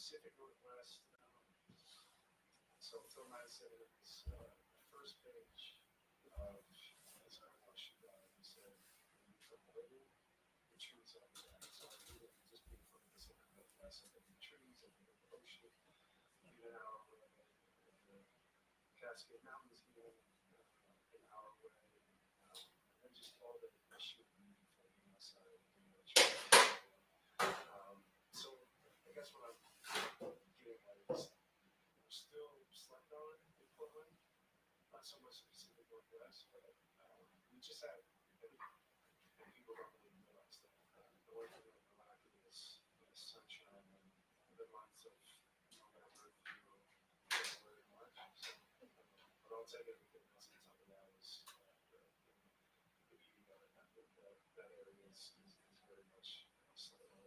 Pacific Northwest. So Phil Madison is the first page of his article. He said, "Avoiding the trees on the back." So I knew that just being from the Pacific Northwest, I think the trees, I think the ocean, even our the Cascade Mountains, even an hour away, and just all the sheer beauty from the outside. So I guess what I'm getting at is we're still slept on in Portland, not so much the Pacific Northwest, but we just have, and people don't really realize that the one thing that we're lacking is sunshine and the months of November through February, March. So, but I'll take everything else on top of that is the beauty of it. I think that area is very much slept on.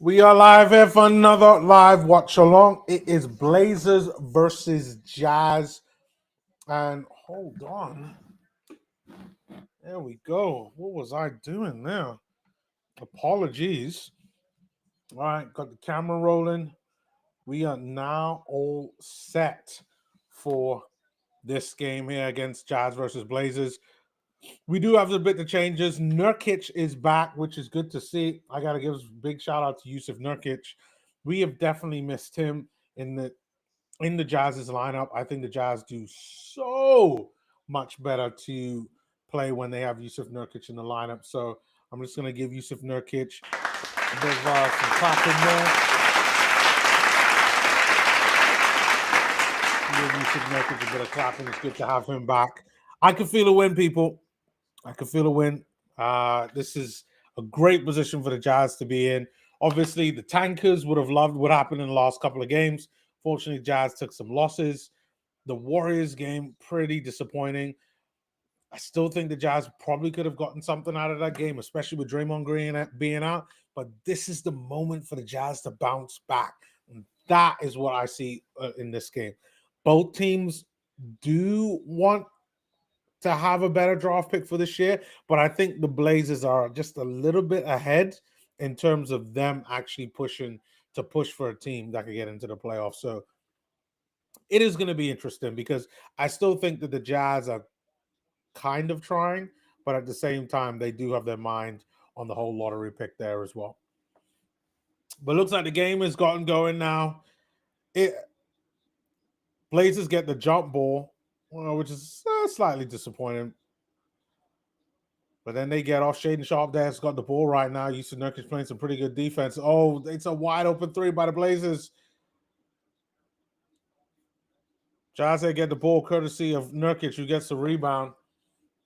We are live here for another live watch along. It is Blazers versus Jazz. And hold on. There we go. What was I doing there? Apologies. All right, got the camera rolling. We are now all set for this game here against Jazz versus Blazers. We do have a bit of changes. Nurkic is back, which is good to see. I got to give a big shout out to Yusuf Nurkic. We have definitely missed him in the Jazz's lineup. I think the Jazz do so much better to play when they have Yusuf Nurkic in the lineup. So I'm just going to give Yusuf Nurkic a bit of some clapping there. Give Yusuf Nurkic a bit of clapping. It's good to have him back. I can feel a win, people. I can feel a win. This is a great position for the Jazz to be in. Obviously, the tankers would have loved what happened in the last couple of games. Fortunately, Jazz took some losses. The Warriors game, pretty disappointing. I still think the Jazz probably could have gotten something out of that game, especially with Draymond Green being out. But this is the moment for the Jazz to bounce back. And that is what I see in this game. Both teams do want to have a better draft pick for this year, but I think the Blazers are just a little bit ahead in terms of them actually push for a team that could get into the playoffs. So it is going to be interesting because I still think that the Jazz are kind of trying, but at the same time, they do have their mind on the whole lottery pick there as well. But looks like the game has gotten going now. Blazers get the jump ball, which is slightly disappointing. But then they get off. Shaden Sharp there's got the ball right now. Yusuf Nurkic playing some pretty good defense. Oh, it's a wide open three by the Blazers. Jazz get the ball courtesy of Nurkic, who gets the rebound.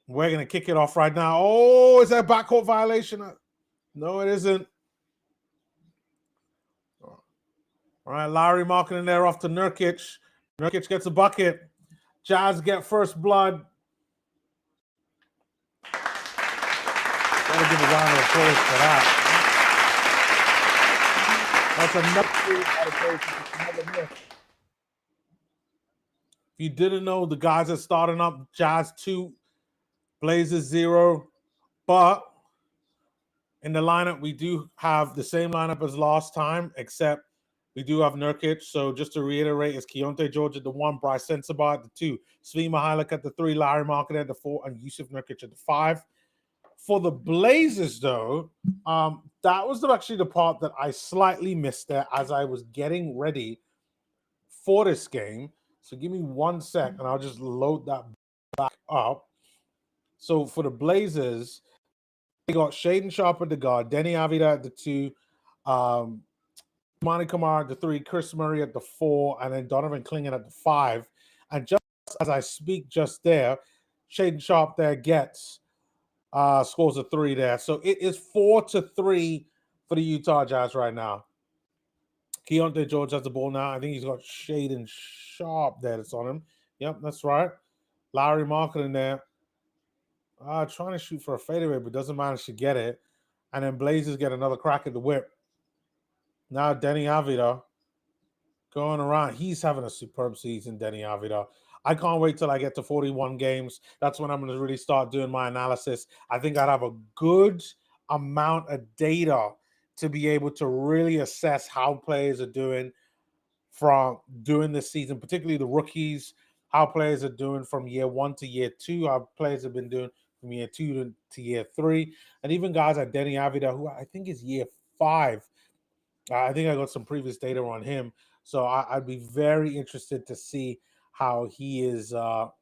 We're going to kick it off right now. Oh, is that a backcourt violation? No, it isn't. All right, Lowry marking in there off to Nurkic. Nurkic gets a bucket. Jazz get first blood. Gotta give a round of applause for that. That's another miss. If you didn't know, the guys are starting up Jazz 2, Blazers 0. But in the lineup, we do have the same lineup as last time, except we do have Nurkic. So just to reiterate, it's Keyonte George at the 1, Bryce Sensabaugh at the 2, Svi Mykhailiuk at the 3, Larry Market at the 4, and Yusuf Nurkic at the 5. For the Blazers, though, that was actually the part that I slightly missed there as I was getting ready for this game. So give me 1 sec, and I'll just load that back up. So for the Blazers, they got Shaden Sharp at the guard, Denny Avila at the 2, Monty Kamara at the 3, Chris Murray at the 4, and then Donovan Clingan at the 5. And just as I speak just there, Shaden Sharp there gets scores a 3 there. So it is 4-3 for the Utah Jazz right now. Keyonte George has the ball now. I think he's got Shaden Sharp there that's on him. Yep, that's right. Larry Market in there. Trying to shoot for a fadeaway, but doesn't manage to get it. And then Blazers get another crack at the whip. Now Denny Avila going around. He's having a superb season, Denny Avila. I can't wait till I get to 41 games. That's when I'm going to really start doing my analysis. I think I'd have a good amount of data to be able to really assess how players are doing from doing this season, particularly the rookies, how players are doing from year 1 to year 2, how players have been doing from year 2 to year 3, and even guys like Denny Avila, who I think is year 5. I think I got some previous data on him. So I'd be very interested to see how he is, how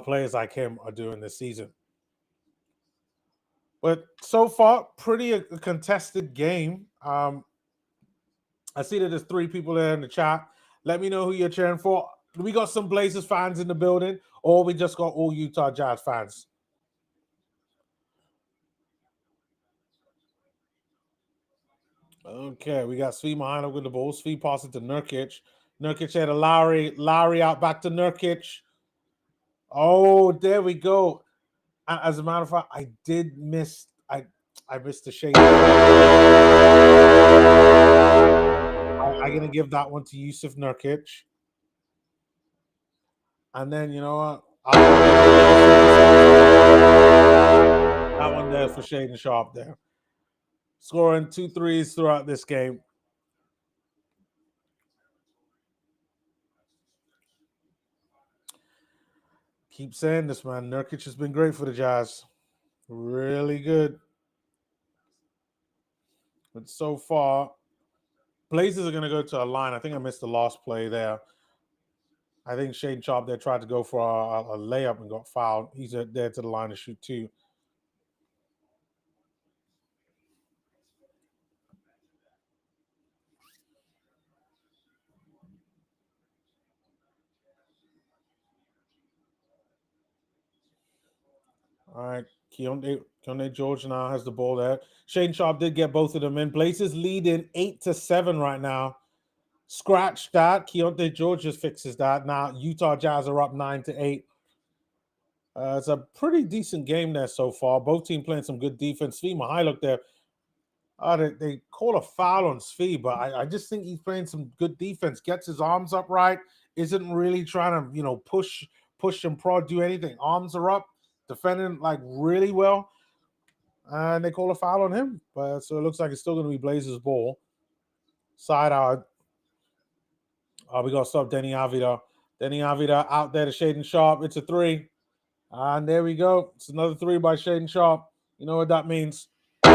players like him are doing this season. But so far, pretty a contested game. I see that there's 3 people there in the chat. Let me know who you're cheering for. We got some Blazers fans in the building, or we just got all Utah Jazz fans? Okay, we got Svi Mykhailiuk with the ball. Svi passes to Nurkic. Nurkic had a Lowry. Lowry out back to Nurkic. Oh, there we go. As a matter of fact, I did miss. I missed the shade. I'm gonna give that one to Yusuf Nurkic. And then you know what? That one there for Shaden Sharp there. Scoring 2 threes throughout this game. Keep saying this, man. Nurkic has been great for the Jazz. Really good. But so far, Blazers are going to go to a line. I think I missed the last play there. I think Shaden Sharp there tried to go for a layup and got fouled. He's there to the line to shoot 2. All right, Keontae George now has the ball there. Shaden Sharp did get both of them in. Blazers leading 8-7 right now. Scratch that. Keontae George just fixes that. Now Utah Jazz are up 9-8. It's a pretty decent game there so far. Both teams playing some good defense. Svi Mykhailiuk there. They call a foul on Svi, but I just think he's playing some good defense. Gets his arms up right. Isn't really trying to push and prod, do anything. Arms are up, defending like really well, and they call a foul on him. But so it looks like it's still going to be Blazers ball. Side out. We got to stop Denny Avila. Denny Avila out there to Shaden Sharp. It's a 3. And there we go. It's another 3 by Shaden Sharp. You know what that means. All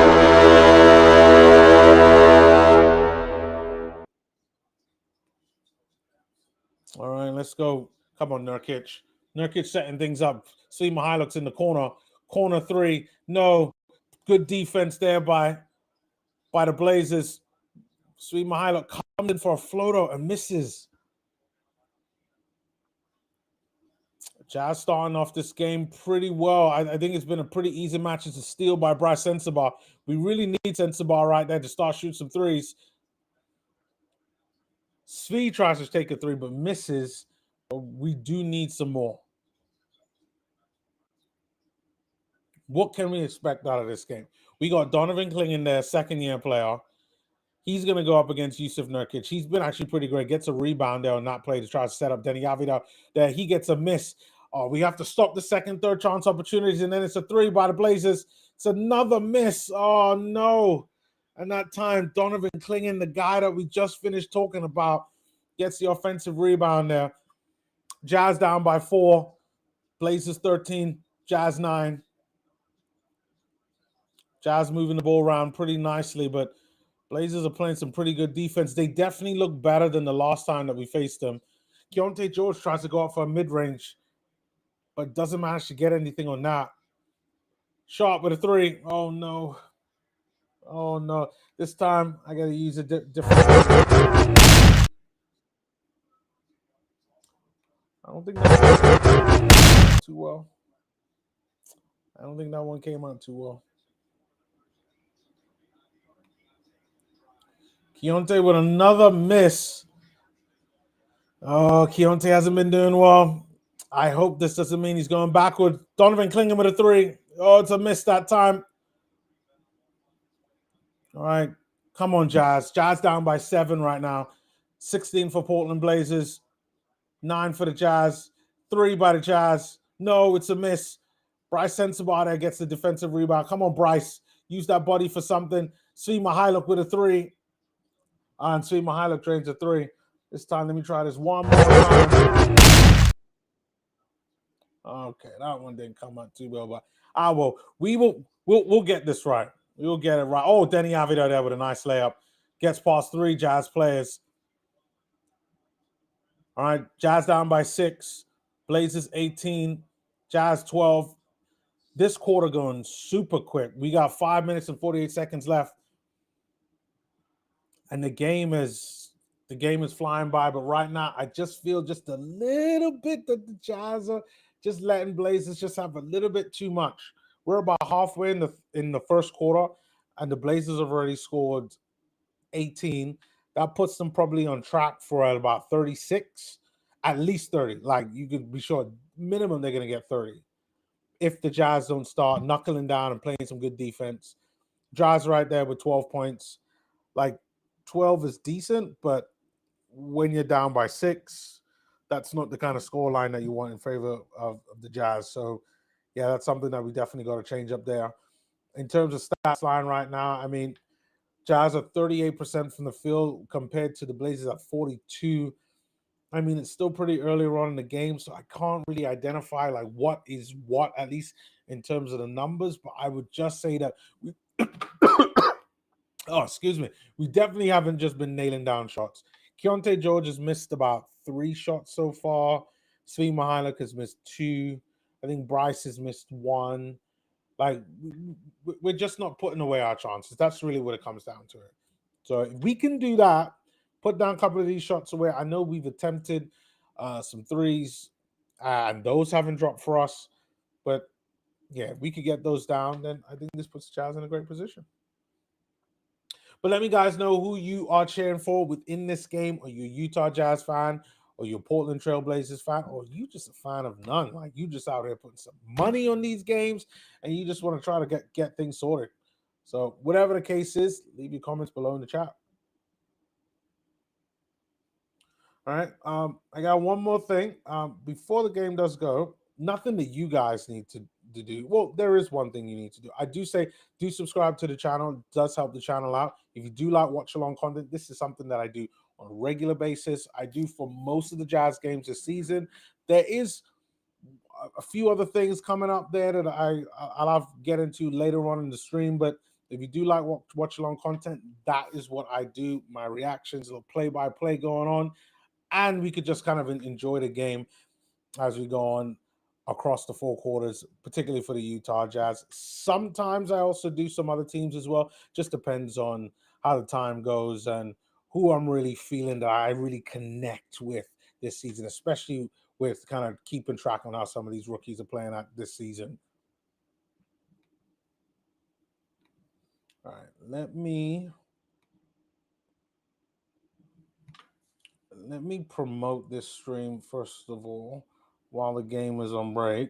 right, let's go. Come on, Nurkic. Nurkic setting things up. Svi Mykhailiuk's in the corner. Corner 3. No. Good defense there by the Blazers. Svi Mykhailiuk comes in for a floater and misses. Jazz starting off this game pretty well. I think it's been a pretty easy match. It's a steal by Bryce Sensabaugh. We really need Sensabaugh right there to start shooting some threes. Svi tries to take a 3 but misses. But we do need some more. What can we expect out of this game? We got Donovan Clingan there, second-year player. He's going to go up against Jusuf Nurkic. He's been actually pretty great. Gets a rebound there on that play to try to set up Denny Avila. There he gets a miss. Oh, we have to stop the second, third chance opportunities, and then it's a 3 by the Blazers. It's another miss. Oh, no. And that time, Donovan Clingan, the guy that we just finished talking about, gets the offensive rebound there. Jazz down by 4. Blazers 13. Jazz 9. Jazz moving the ball around pretty nicely, but Blazers are playing some pretty good defense. They definitely look better than the last time that we faced them. Keontae George tries to go up for a mid-range, but doesn't manage to get anything on that. Sharp with a 3. Oh, no. Oh, no. This time, I got to use a different... I don't think that came out too well. I don't think that one came out too well. Keontae with another miss. Oh, Keontae hasn't been doing well. I hope this doesn't mean he's going backward. Donovan Clingan with a 3. Oh, it's a miss that time. All right. Come on, Jazz. Jazz down by 7 right now. 16 for Portland Blazers. 9 for the Jazz. 3 by the Jazz. No, it's a miss. Bryce Sensabaugh there gets the defensive rebound. Come on, Bryce. Use that body for something. Svi Mykhailiuk with a 3. And Svi Mykhailiuk drains a 3. This time, let me try this one more time. Okay, that one didn't come out too well, but we'll get this right. We'll get it right. Oh, Denny Avila there with a nice layup. Gets past 3 Jazz players. All right, Jazz down by 6. Blazers 18. Jazz 12. This quarter going super quick. We got 5 minutes and 48 seconds left. And the game is flying by. But right now, I just feel just a little bit that the Jazz are just letting Blazers just have a little bit too much. We're about halfway in the first quarter, and the Blazers have already scored 18. That puts them probably on track for about 36, at least 30. Like, you could be sure minimum they're going to get 30 if the Jazz don't start knuckling down and playing some good defense. Jazz right there with 12 points. Like, 12 is decent, but when you're down by 6, that's not the kind of score line that you want in favor of the Jazz. So, yeah, that's something that we definitely got to change up there. In terms of stats line right now, I mean, Jazz are 38% from the field compared to the Blazers at 42. I mean, it's still pretty early on in the game, so I can't really identify like what is what, at least in terms of the numbers. But I would just say that we, oh, excuse me, we definitely haven't just been nailing down shots. Keontae George has missed about 3 shots so far. Svi Mihailuk has missed 2. I think Bryce has missed 1. Like we're just not putting away our chances. That's really what it comes down to. It. So if we can do that, put down a couple of these shots away. I know we've attempted some threes, and those haven't dropped for us. But yeah, if we could get those down, then I think this puts Jazz in a great position. But let me guys know who you are cheering for within this game. Are you a Utah Jazz fan? Or you a Portland Trailblazers fan? Or you just a fan of none? Like you just out here putting some money on these games and you just want to try to get things sorted. So whatever the case is, leave your comments below in the chat. All right. I got one more thing. Before the game does go, nothing that you guys need to do. Well, there is one thing you need to do. I do say do subscribe to the channel. It does help the channel out. If you do like watch along content, this is something that I do on a regular basis. I do for most of the Jazz games this season. There is a few other things coming up there that I'll have to get into later on in the stream, but if you do like watch along content, that is what I do. My reactions, a little play-by-play going on, and we could just kind of enjoy the game as we go on across the 4 quarters, particularly for the Utah Jazz. Sometimes I also do some other teams as well. Just depends on how the time goes and who I'm really feeling that I really connect with this season, especially with kind of keeping track on how some of these rookies are playing at this season. All right, let me promote this stream first of all while the game is on break.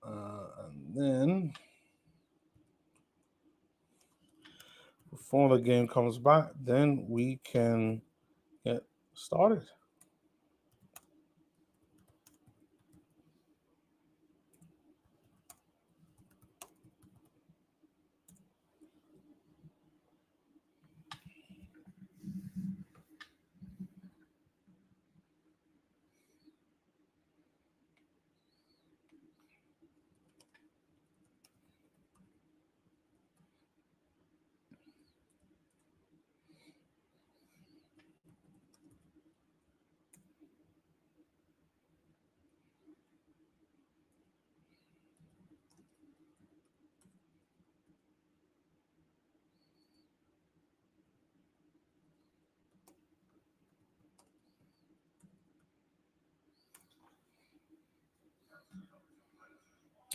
And then before the game comes back, then we can get started.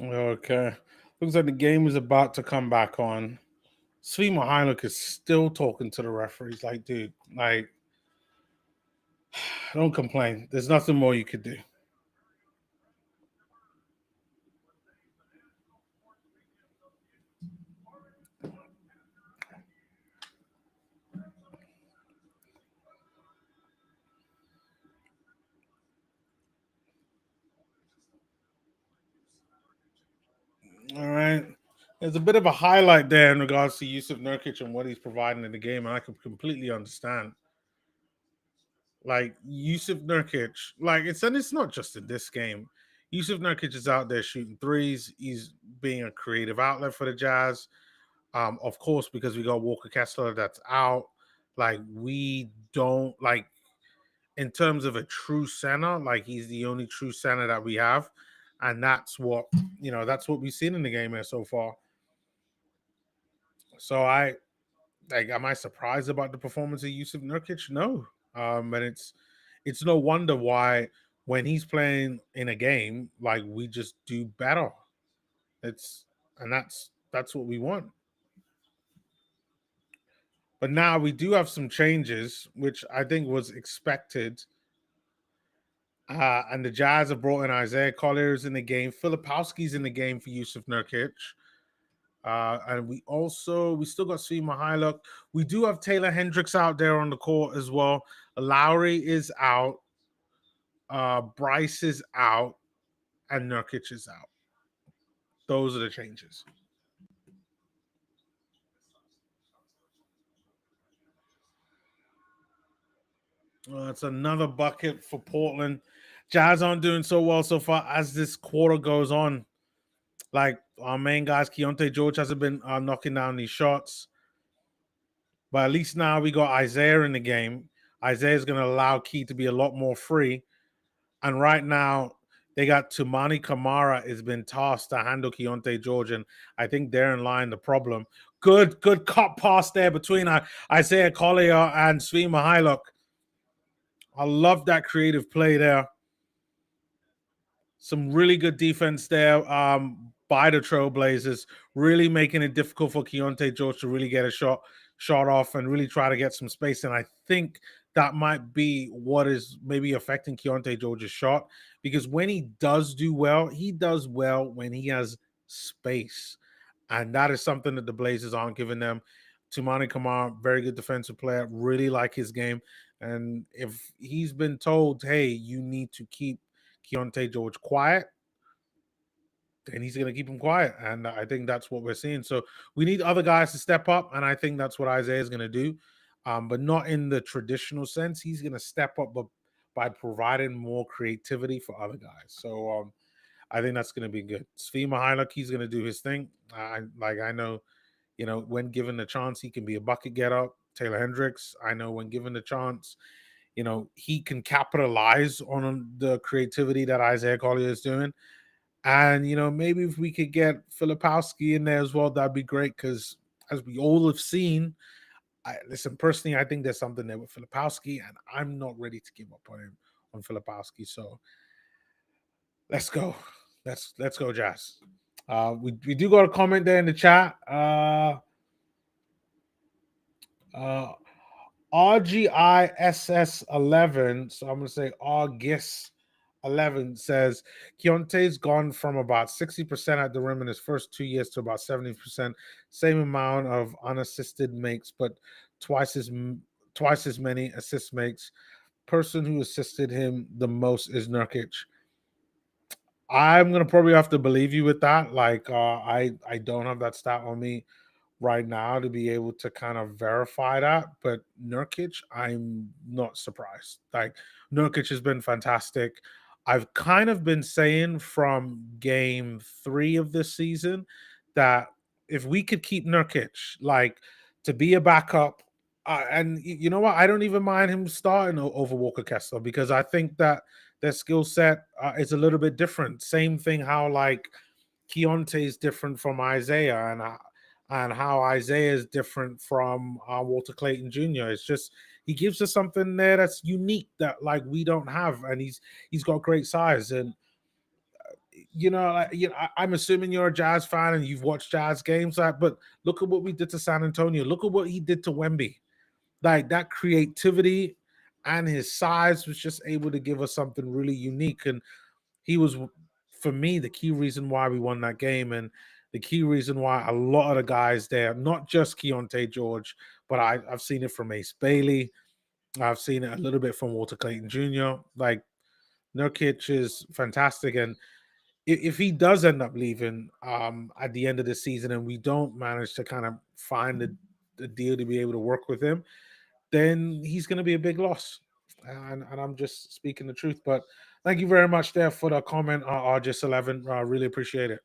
Okay. Looks like the game is about to come back on. Svi Mihailuk is still talking to the referees. Like, dude, like, don't complain. There's nothing more you could do. All right. There's a bit of a highlight there in regards to Yusuf Nurkic and what he's providing in the game, and I can completely understand. Like Yusuf Nurkic, like it's not just in this game. Yusuf Nurkic is out there shooting threes. He's being a creative outlet for the Jazz. Of course, because we got Walker Kessler that's out. Like we don't like in terms of a true center, like he's the only true center that we have. And that's what that's what we've seen in the game here so far. So am I surprised about the performance of Yusuf Nurkic? No. And it's no wonder why when he's playing in a game, like we just do better. That's what we want. But now we do have some changes, which I think was expected. And the Jazz have brought in Isaiah Collier's in the game. Filipowski's in the game for Yusuf Nurkic. And we still got Svi Mihailuk. We do have Taylor Hendricks out there on the court as well. Lowry is out. Bryce is out. And Nurkic is out. Those are the changes. It's another bucket for Portland. Jazz aren't doing so well so far as this quarter goes on. Like our main guys, Keontae George hasn't been knocking down these shots. But at least now we got Isaiah in the game. Isaiah's going to allow Key to be a lot more free. And right now, they got Tumani Kamara has been tasked to handle Keontae George, and I think therein line the problem. Good cut pass there between Isaiah Collier and Svi Mihailuk. I love that creative play there. Some really good defense there by the Trailblazers, really making it difficult for Keontae George to really get a shot off and really try to get some space. And I think that might be what is maybe affecting Keontae George's shot, because when he does well when he has space. And that is something that the Blazers aren't giving them. Tumani Kamara, very good defensive player, really like his game. And if he's been told, hey, you need to keep Keontae George quiet, then he's going to keep him quiet. And I think that's what we're seeing. So we need other guys to step up. And I think that's what Isaiah is going to do, but not in the traditional sense. He's going to step up by providing more creativity for other guys. So I think that's going to be good. Svi Mihailuk, he's going to do his thing. I know, when given the chance, he can be a bucket getter. Taylor Hendricks, I know when given the chance, he can capitalize on the creativity that Isaiah Collier is doing. And, maybe if we could get Filipowski in there as well, that'd be great. Because as we all have seen, personally, I think there's something there with Filipowski, and I'm not ready to give up on him, on Filipowski. So let's go. Let's go, Jazz. We do got a comment there in the chat. RGISS11, so I'm going to say RGIS11 says Keontae's gone from about 60% at the rim in his first 2 years to about 70%. Same amount of unassisted makes, but twice as many assist makes. Person who assisted him the most is Nurkic. I'm going to probably have to believe you with that. I don't have that stat on me right now to be able to kind of verify that. But Nurkic, I'm not surprised. Nurkic has been fantastic. I've kind of been saying from game 3 of this season that if we could keep Nurkic, to be a backup, and you know what? I don't even mind him starting over Walker Kessler, because I think that their skill set is a little bit different. Same thing how Keontae is different from Isaiah, and how Isaiah is different from Walter Clayton Jr. It's just he gives us something there that's unique that we don't have, and he's got great size. And I'm assuming you're a Jazz fan and you've watched Jazz games, but look at what we did to San Antonio. Look at what he did to Wemby. That creativity and his size was just able to give us something really unique. And he was, for me, the key reason why we won that game, and the key reason why a lot of the guys there, not just Keontae George, but I've seen it from Ace Bailey. I've seen it a little bit from Walter Clayton Jr. Nurkic is fantastic. And if he does end up leaving at the end of the season and we don't manage to kind of find the deal to be able to work with him, then he's going to be a big loss. And I'm just speaking the truth. But thank you very much there for the comment, RGS11. I really appreciate it.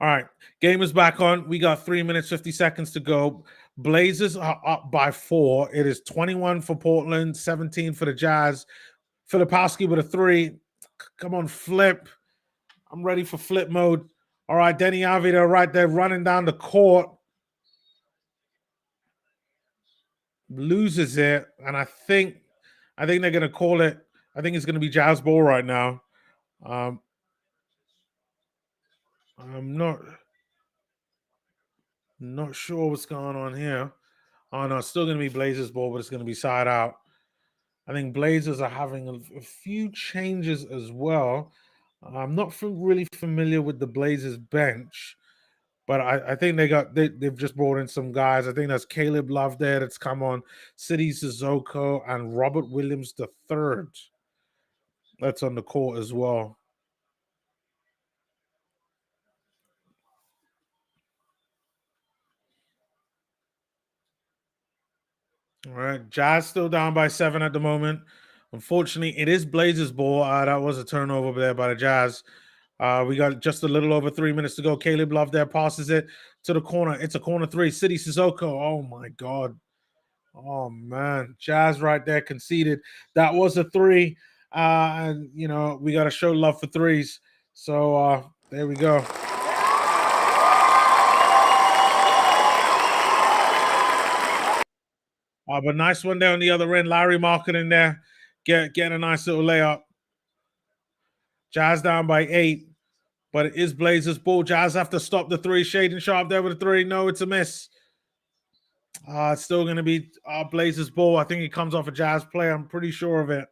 All right. Game is back on. We got 3 minutes, 50 seconds to go. Blazers are up by 4. It is 21 for Portland, 17 for the Jazz. Filipowski with a 3. Come on, flip. I'm ready for flip mode. All right, Denny Avila right there running down the court. Loses it, and I think they're going to call it. I think it's going to be Jazz ball right now. I'm not sure what's going on here. Oh no, it's still going to be Blazers ball, but it's going to be side out. I think Blazers are having a few changes as well. I'm not really familiar with the Blazers bench, but I think they've just brought in some guys. I think that's Caleb Love there that's come on, City Sissoko, and Robert Williams III. That's on the court as well. All right, Jazz still down by 7 at the moment. Unfortunately, it is Blazers ball. That was a turnover there by the Jazz. We got just a little over 3 minutes to go. Caleb Love there passes it to the corner. It's a corner three. City Sissoko. Oh my God. Oh man, Jazz right there conceded. That was a three. And you know, we got to show love for threes. So there we go. But nice one there on the other end. Larry Market in there. Getting a nice little layup. Jazz down by 8. But it is Blazers ball. Jazz have to stop the three. Shaden Sharp there with a three. No, it's a miss. It's still going to be Blazers ball. I think it comes off a Jazz play. I'm pretty sure of it.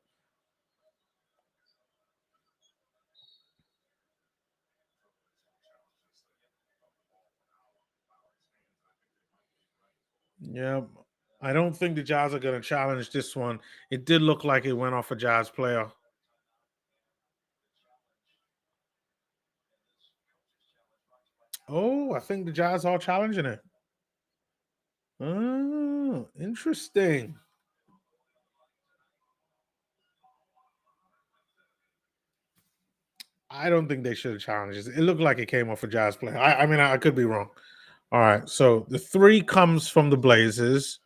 Yeah, I don't think the Jazz are going to challenge this one. It did look like it went off a Jazz player. Oh, I think the Jazz are challenging it. Oh, interesting. I don't think they should have challenged it. It looked like it came off a Jazz player. I mean, I could be wrong. All right, so the three comes from the Blazers.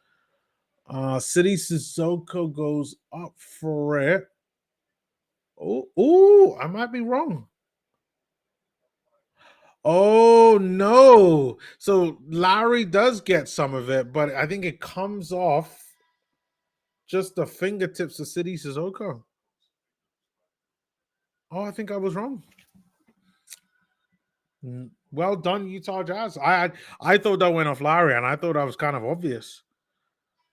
City Sissoko goes up for it. Oh, I might be wrong. Oh no! So Larry does get some of it, but I think it comes off just the fingertips of City Sissoko. Oh, I think I was wrong. Well done, Utah Jazz. I thought that went off Larry, and I thought that was kind of obvious.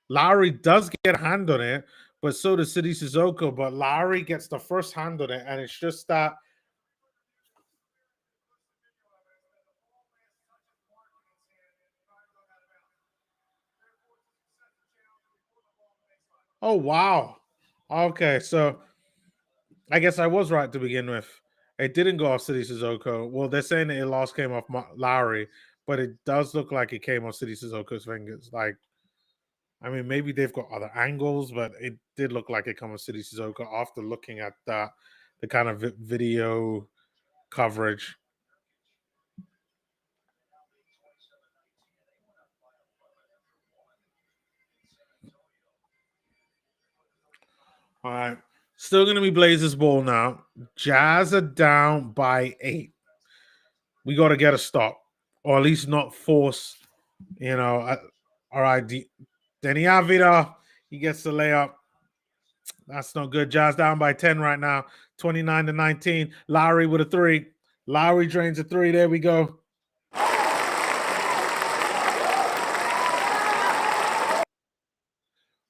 Larry does get a hand on it, but so does City Sissoko. But Larry gets the first hand on it, and it's just that. Oh wow. Okay, so I guess I was right to begin with. It didn't go off City Sissoko. Well, they're saying that it last came off Lowry, but it does look like it came off City Sissoko's fingers. Like, I mean, maybe they've got other angles, but it did look like it came off City Sissoko after looking at the kind of video coverage. All right. Still going to be Blazers ball now. Jazz are down by 8. We got to get a stop, or at least not force, you know. All right. Denny Avila, he gets the layup. That's not good. Jazz down by 10 right now, 29-19. Lowry with a three. Lowry drains a three. There we go.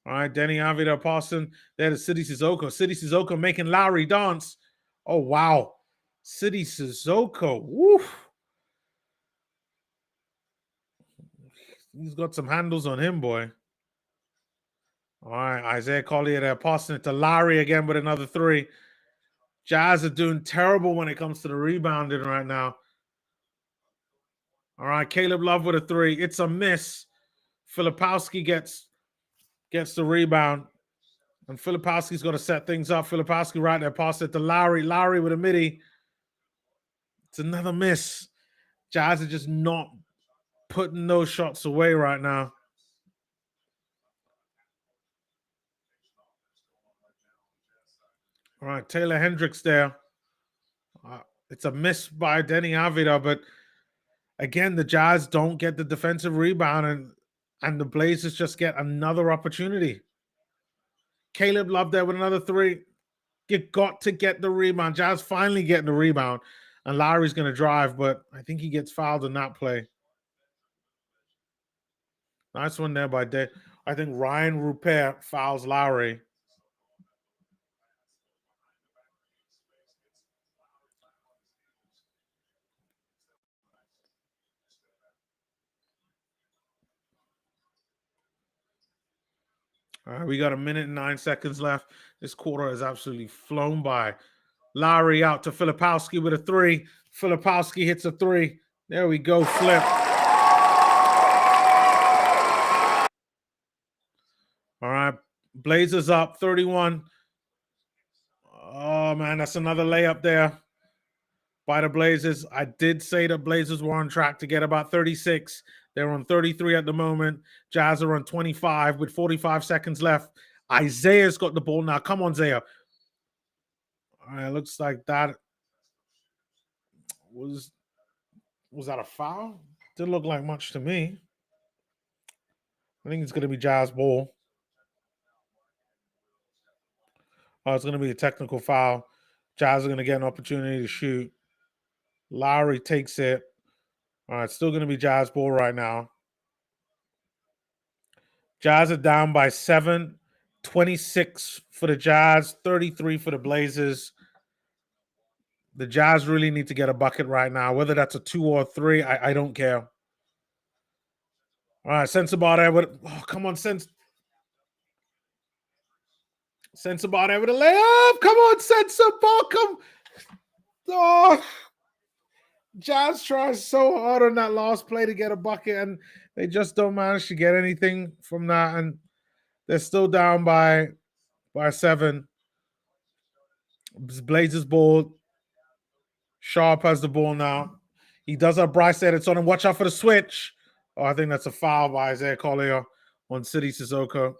All right, Denny Avila passing there to City Sissoko. City Sissoko making Lowry dance. Oh, wow. City Sissoko. Woof. He's got some handles on him, boy. All right, Isaiah Collier there passing it to Lowry again with another three. Jazz are doing terrible when it comes to the rebounding right now. All right, Caleb Love with a three. It's a miss. Filipowski gets the rebound. And Filipowski's got to set things up. Filipowski right there, pass it to Lowry. Lowry with a midi. It's another miss. Jazz are just not putting those shots away right now. All right, Taylor Hendricks there. It's a miss by Denny Avila, but again, the Jazz don't get the defensive rebound, and the Blazers just get another opportunity. Caleb Love there with another three. You got to get the rebound. Jazz finally getting the rebound, and Lowry's going to drive, but I think he gets fouled in that play. Nice one there by Day. I think Ryan Rupert fouls Lowry. All right, we got 1 minute and 9 seconds left. This quarter has absolutely flown by. Lowry out to Filipowski with a three. Filipowski hits a three. There we go, flip. Blazers up 31. Oh man, that's another layup there by the Blazers. I did say the Blazers were on track to get about 36. They're on 33 at the moment. Jazz are on 25 with 45 seconds left. Isaiah's got the ball now. Come on, Isaiah. All right, looks like that was that a foul? Didn't look like much to me. I think it's going to be Jazz ball. Oh, it's going to be a technical foul. Jazz are going to get an opportunity to shoot. Lowry takes it. All right, still going to be Jazz ball right now. Jazz are down by 7. 26 for the Jazz, 33 for the Blazers. The Jazz really need to get a bucket right now. Whether that's a 2 or a 3, I don't care. All right, Sensabaugh there with come on, Sensabaugh there with a layup. Come on, Sensabaugh. Come. Oh. Jazz tries so hard on that last play to get a bucket, and they just don't manage to get anything from that. And they're still down by 7. Blazers ball. Sharp has the ball now. He does have Bryce Edits on him. Watch out for the switch. Oh, I think that's a foul by Isaiah Collier on City Sissoko.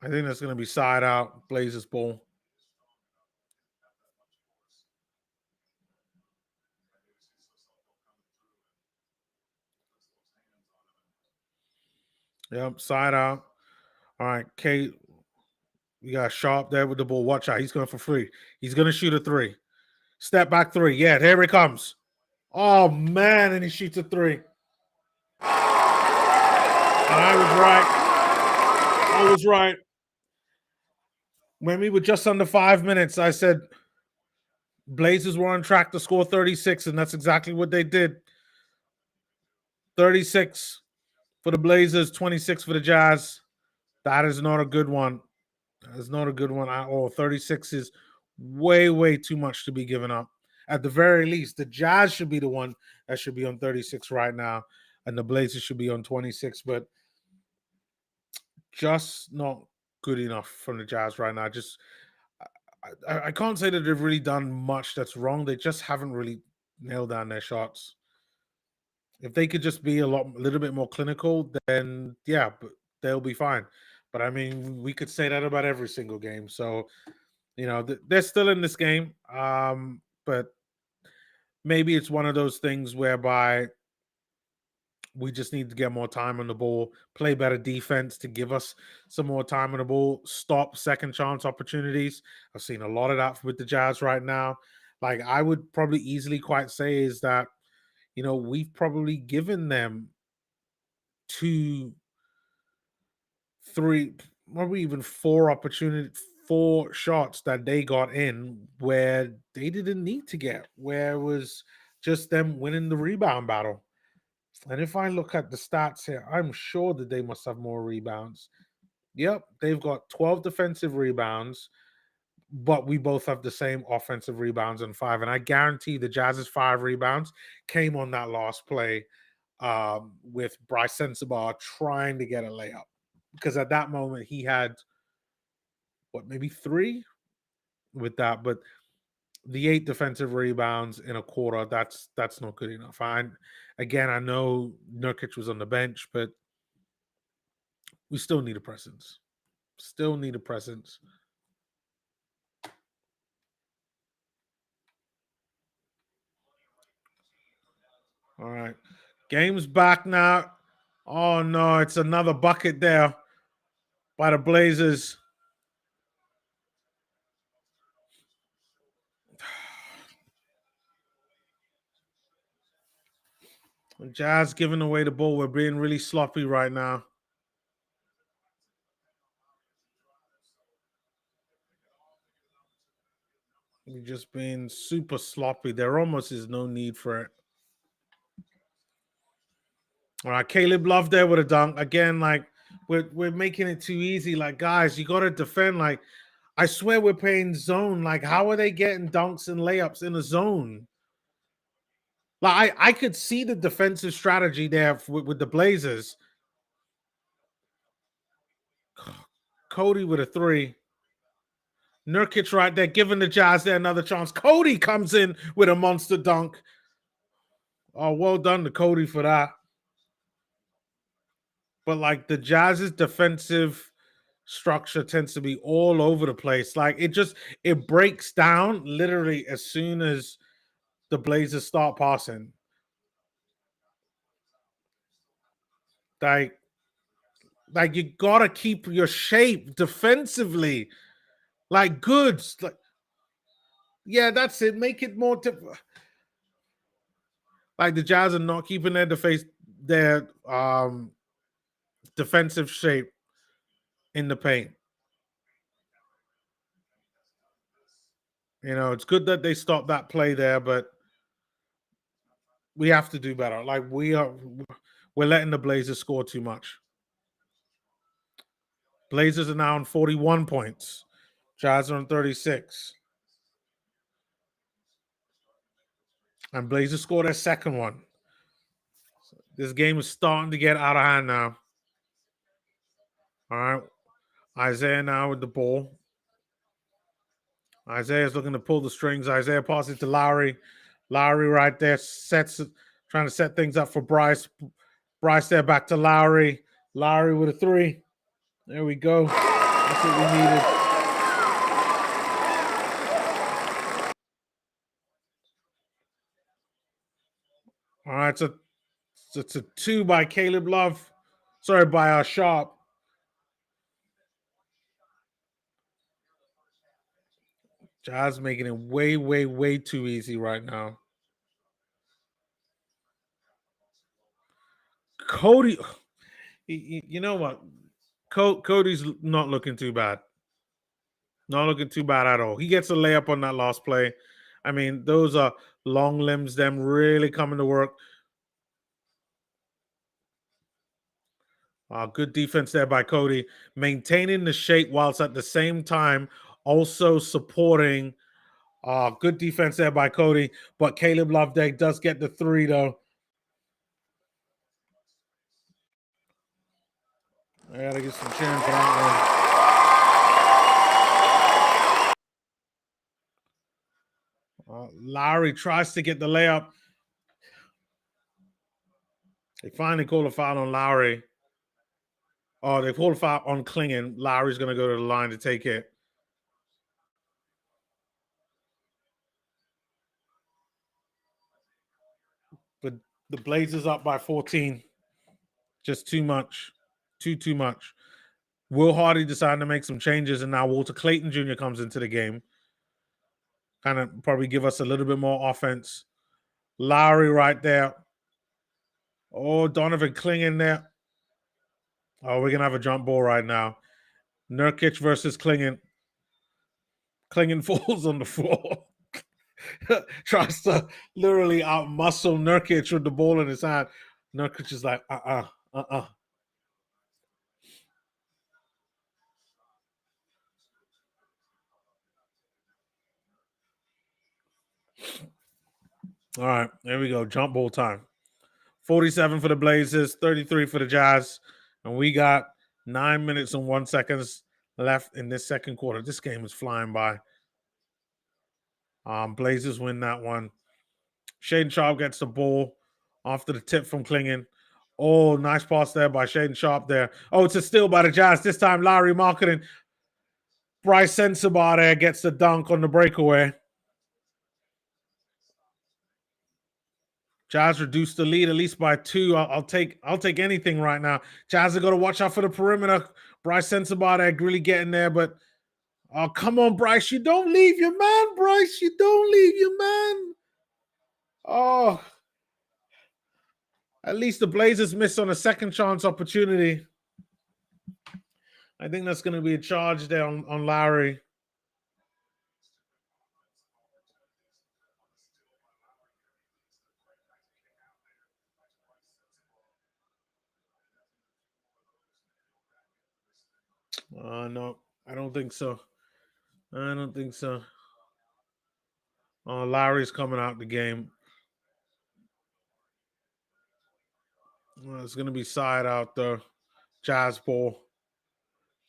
I think that's going to be side out. Blazers ball. Yep, side out. All right, Kate. We got Sharp there with the ball. Watch out. He's going for 3. He's going to shoot a 3. Step back 3. Yeah, here it comes. Oh, man. And he shoots a 3. And I was right. When we were just under 5 minutes, I said Blazers were on track to score 36, and that's exactly what they did. 36 for the Blazers, 26 for the Jazz. That is not a good one. That is not a good one at all. 36 is way, way too much to be given up. At the very least, the Jazz should be the one that should be on 36 right now, and the Blazers should be on 26, but just not good enough from the Jazz right now. Just I can't say that they've really done much that's wrong. They just haven't really nailed down their shots. If they could just be a little bit more clinical, then yeah, but they'll be fine. But I mean, we could say that about every single game. So, you know, they're still in this game. But maybe it's one of those things whereby we just need to get more time on the ball, play better defense to give us some more time on the ball, stop second chance opportunities. I've seen a lot of that with the Jazz right now. Like, I would probably easily quite say is that, you know, we've probably given them 2, 3, maybe even 4 shots that they got in where they didn't need to get, where it was just them winning the rebound battle. And if I look at the stats here, I'm sure that they must have more rebounds. Yep, they've got 12 defensive rebounds, but we both have the same offensive rebounds and 5. And I guarantee the Jazz's 5 rebounds came on that last play with Bryce Sensabaugh trying to get a layup. Because at that moment, he had, maybe 3 with that. But the 8 defensive rebounds in a quarter, that's not good enough. Again, I know Nurkic was on the bench, but we still need a presence. Still need a presence. All right. Game's back now. Oh, no. It's another bucket there by the Blazers. Jazz giving away the ball. We're being really sloppy right now. We're just being super sloppy. There almost is no need for it. All right, Caleb Love there with a dunk. Again, like, we're making it too easy. Like, guys, you got to defend. Like, I swear we're playing zone. Like, how are they getting dunks and layups in a zone? Like, I could see the defensive strategy there with the Blazers, Cody with a 3. Nurkic right there, giving the Jazz there another chance. Cody comes in with a monster dunk. Oh, well done to Cody for that. But like the Jazz's defensive structure tends to be all over the place. Like it breaks down literally as soon as the Blazers start passing. Like you gotta keep your shape defensively. Like goods. Like, yeah, that's it. Make it more like the Jazz are not keeping their defensive shape in the paint. You know, it's good that they stopped that play there, but we have to do better. Like we're letting the Blazers score too much. Blazers are now on 41 points. Jazz are on 36. And Blazers scored their second one. This game is starting to get out of hand now. All right. Isaiah now with the ball. Isaiah's looking to pull the strings. Isaiah passes to Lowry. Lowry right there trying to set things up for Bryce. Bryce there back to Lowry. Lowry with a 3. There we go. That's what we needed. All right, so it's a 2 by Caleb Love. Sorry, by Sharp. Jazz making it way, way, way too easy right now. Cody, you know what? Cody's not looking too bad. Not looking too bad at all. He gets a layup on that last play. I mean, those are long limbs, them really coming to work. Good defense there by Cody, maintaining the shape whilst at the same time also supporting. Good defense there by Cody, but Caleb Loveday does get the 3 though. I gotta get some cheering for that one. Lowry tries to get the layup. They finally call a foul on Lowry. Oh, they called a foul on Clingan. Lowry's going to go to the line to take it. But the Blazers up by 14. Just too much. Too much. Will Hardy decided to make some changes, and now Walter Clayton Jr. comes into the game. Kind of probably give us a little bit more offense. Lowry right there. Oh, Donovan Clingan there. Oh, we're going to have a jump ball right now. Nurkic versus Clingan. Clingan falls on the floor. Tries to literally out-muscle Nurkic with the ball in his hand. Nurkic is like, All right, there we go. Jump ball time. 47 for the Blazers, 33 for the Jazz. And we got 9 minutes and 1 second left in this second quarter. This game is flying by. Blazers win that one. Shaedon Sharpe gets the ball after the tip from Clingan. Oh, nice pass there by Shaedon Sharpe there. Oh, it's a steal by the Jazz. This time, Lowry marketing. Bryce Sensabaugh there gets the dunk on the breakaway. Jazz reduced the lead at least by 2. I'll take anything right now. Jazz have got to watch out for the perimeter. Bryce Sensabaugh there really getting there, but oh, come on, Bryce. You don't leave your man, Bryce. You don't leave your man. Oh, at least the Blazers missed on a second chance opportunity. I think that's going to be a charge there on Lowry. No, I don't think so. Lowry's coming out the game. It's going to be side out the Jazz ball.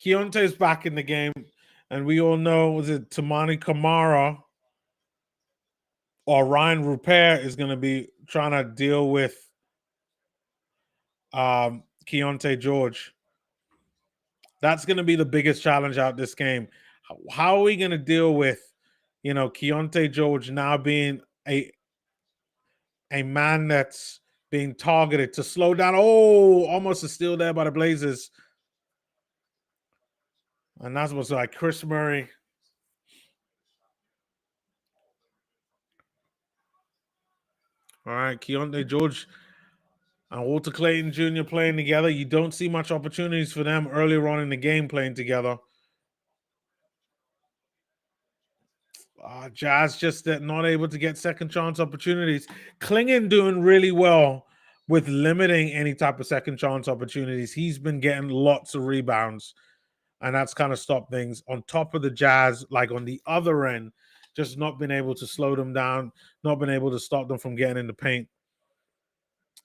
Keontae's back in the game, and we all know, was it Tamani Kamara or Ryan Rupert is going to be trying to deal with Keontae George. That's going to be the biggest challenge out this game. How are we going to deal with, Keontae George now being a man that's being targeted to slow down? Oh, almost a steal there by the Blazers. And that's what's like Chris Murray. All right, Keontae George and Walter Clayton Jr. playing together. You don't see much opportunities for them earlier on in the game playing together. Jazz just not able to get second chance opportunities. Clingan doing really well with limiting any type of second chance opportunities. He's been getting lots of rebounds, and that's kind of stopped things. On top of the Jazz, like on the other end, just not been able to slow them down, not been able to stop them from getting in the paint.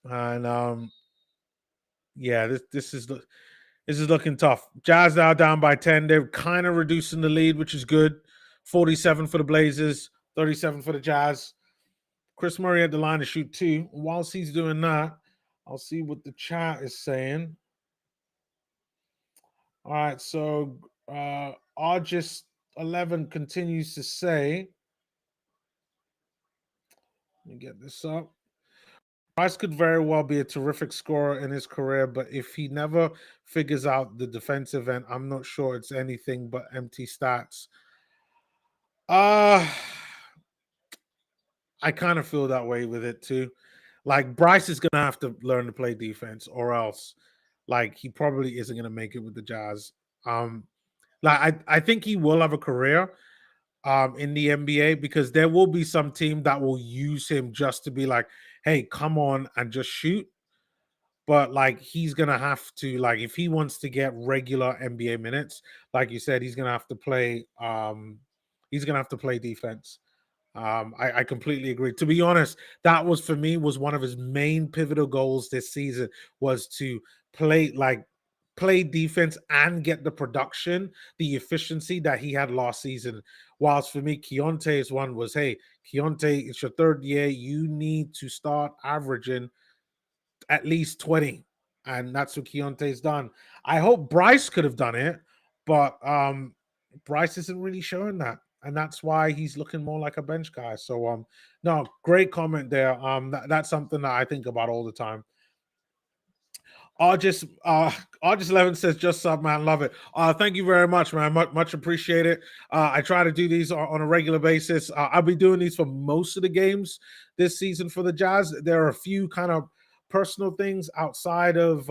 And yeah, this is looking tough. Jazz now down by 10. They're kind of reducing the lead, which is good. 47 for the Blazers, 37 for the Jazz. Chris Murray at the line to shoot 2. Whilst he's doing that, I'll see what the chat is saying. All right, so Argist11 continues to say, let me get this up. Bryce could very well be a terrific scorer in his career, but if he never figures out the defensive end, I'm not sure it's anything but empty stats. I kind of feel that way with it too. Like Bryce is gonna have to learn to play defense, or else, like he probably isn't gonna make it with the Jazz. I think he will have a career in the NBA because there will be some team that will use him just to be like, hey, come on and just shoot. But like he's gonna have to, like, if he wants to get regular NBA minutes, like you said, he's gonna have to play defense. I completely agree. To be honest, that was for me was one of his main pivotal goals this season was to play defense and get the production, the efficiency that he had last season. Whilst for me, Keontae's one was, hey, Keontae, it's your third year. You need to start averaging at least 20. And that's what Keontae's done. I hope Bryce could have done it, but Bryce isn't really showing that. And that's why he's looking more like a bench guy. So no, great comment there. That's something that I think about all the time. Argist 11 says, just sub, man, love it. Thank you very much, man. Much appreciate it. I try to do these on a regular basis. I'll be doing these for most of the games this season for the Jazz. There are a few kind of personal things outside of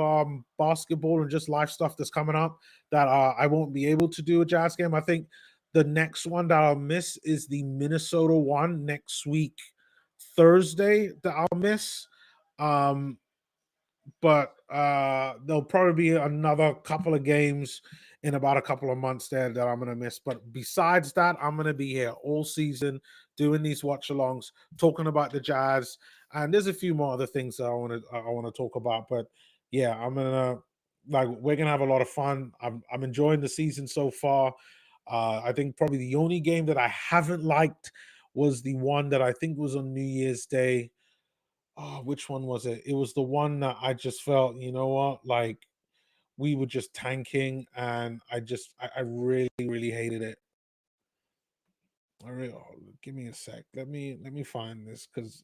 basketball and just life stuff that's coming up that I won't be able to do a Jazz game. I think the next one that I'll miss is the Minnesota one next week, Thursday, that I'll miss. But there'll probably be another couple of games in about a couple of months there that I'm going to miss. But besides that, I'm going to be here all season doing these watch-alongs, talking about the Jazz, and there's a few more other things that I want to talk about. But yeah, we're gonna have a lot of fun. I'm enjoying the season so far. I think probably the only game that I haven't liked was the one that I think was on New Year's Day. Oh, which one was it? It was the one that I just felt, you know what, like we were just tanking, and I really, really hated it. Give me a sec. Let me find this because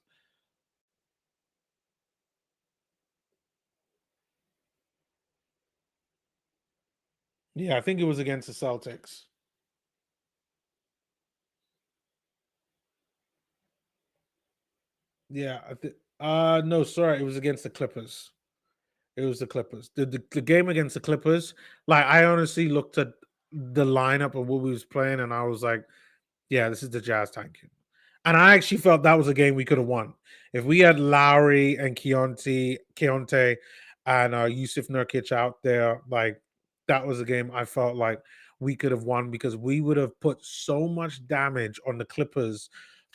yeah, I think it was against the Celtics. Yeah, no, sorry, it was against the Clippers. It was the Clippers. The game against the Clippers, like I honestly looked at the lineup of what we was playing, and I was like, yeah, this is the Jazz tanking. And I actually felt that was a game we could have won. If we had Lowry and Keontae and Yusuf Nurkic out there, like that was a game I felt like we could have won because we would have put so much damage on the Clippers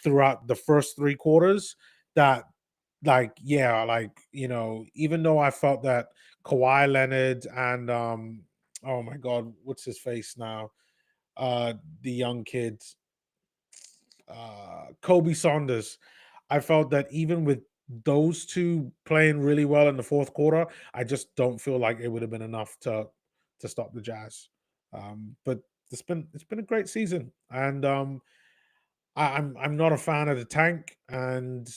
throughout the first 3 quarters that, like, yeah, like, even though I felt that Kawhi Leonard and oh my God, what's his face now? The young kid, Kobe Saunders. I felt that even with those two playing really well in the fourth quarter, I just don't feel like it would have been enough to stop the Jazz. But it's been a great season, and I'm not a fan of the tank. And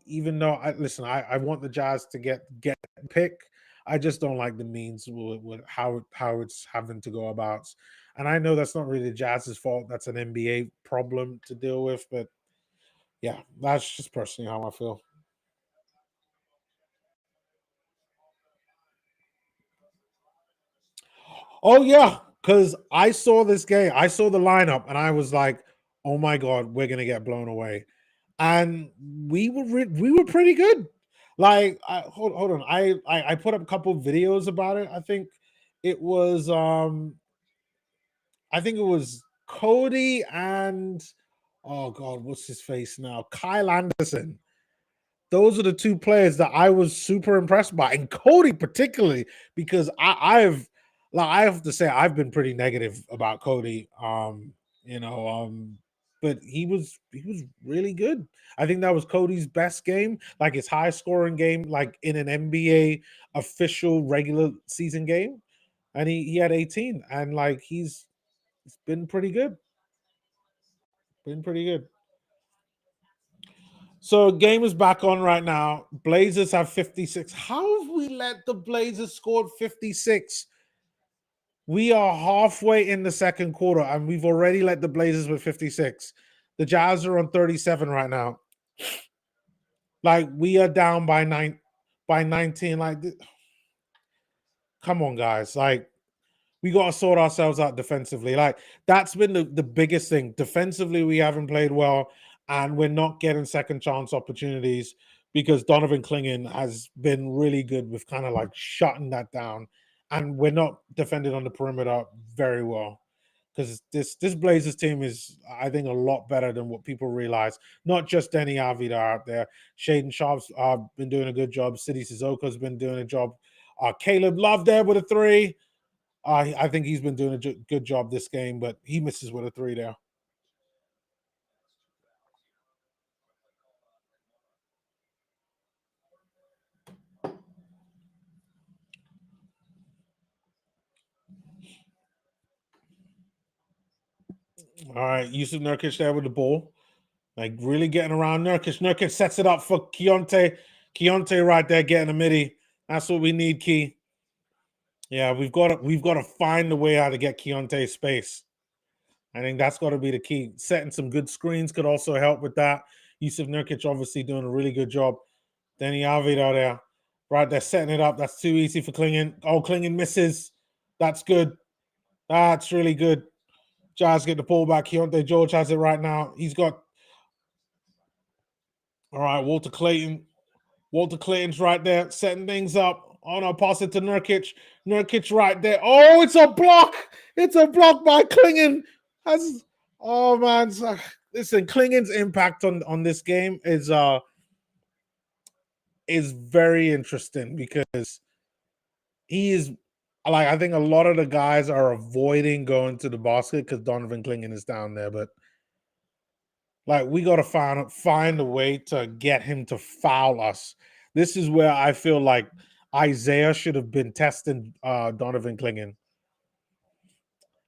even though I want the Jazz to get pick, I just don't like the means with how it's having to go about. And I know that's not really the Jazz's fault. That's an NBA problem to deal with. But yeah, that's just personally how I feel. Oh yeah, because I saw this game. I saw the lineup, and I was like, "Oh my God, we're gonna get blown away." And we were pretty good. Like, hold on, I put up a couple videos about it. It was I think it was Cody and oh God, what's his face now? Kyle Anderson. Those are the two players that I was super impressed by, and Cody particularly because I have to say I've been pretty negative about Cody. You know, but he was really good. I think that was Cody's best game, like his high scoring game, like in an NBA official regular season game, and he had 18, and like he's been pretty good, been pretty good. So game is back on right now. Blazers have 56. How have we let the Blazers score 56? We are halfway in the second quarter and we've already let the Blazers with 56. The Jazz are on 37 right now. Like we are down by 19. Like come on, guys. Like we got to sort ourselves out defensively. Like that's been the biggest thing. Defensively, we haven't played well, and we're not getting second chance opportunities because Donovan Clingan has been really good with kind of like shutting that down, and we're not defended on the perimeter very well. Because this Blazers team is, I think, a lot better than what people realize. Not just Denny Avila out there. Shaden Sharp's been doing a good job. City Suzuka's been doing a job. Caleb Love there with a three. I think he's been doing a good job this game, but he misses with a three there. All right, Yusuf Nurkic there with the ball, like really getting around Nurkic. Nurkic sets it up for Keontae. Keontae right there getting a midi. That's what we need, Key. Yeah, we've got to find a way how to get Keontae space. I think that's got to be the key. Setting some good screens could also help with that. Yusuf Nurkic obviously doing a really good job. Danny Avila there. Right, they're setting it up. That's too easy for Clingan. Oh, Clingan misses. That's good. That's really good. Jazz get the ball back. Keontae George has it right now. He's got all right, Walter Clayton. Walter Clayton's right there, setting things up. Oh no, pass it to Nurkic. Nurkic right there. Oh, it's a block. It's a block by Clingan. That's oh man. Listen, Clingan's impact on this game is very interesting because he is like I think a lot of the guys are avoiding going to the basket because Donovan Clingan is down there, but like we got to find a way to get him to foul us. This is where I feel like Isaiah should have been testing Donovan Clingan.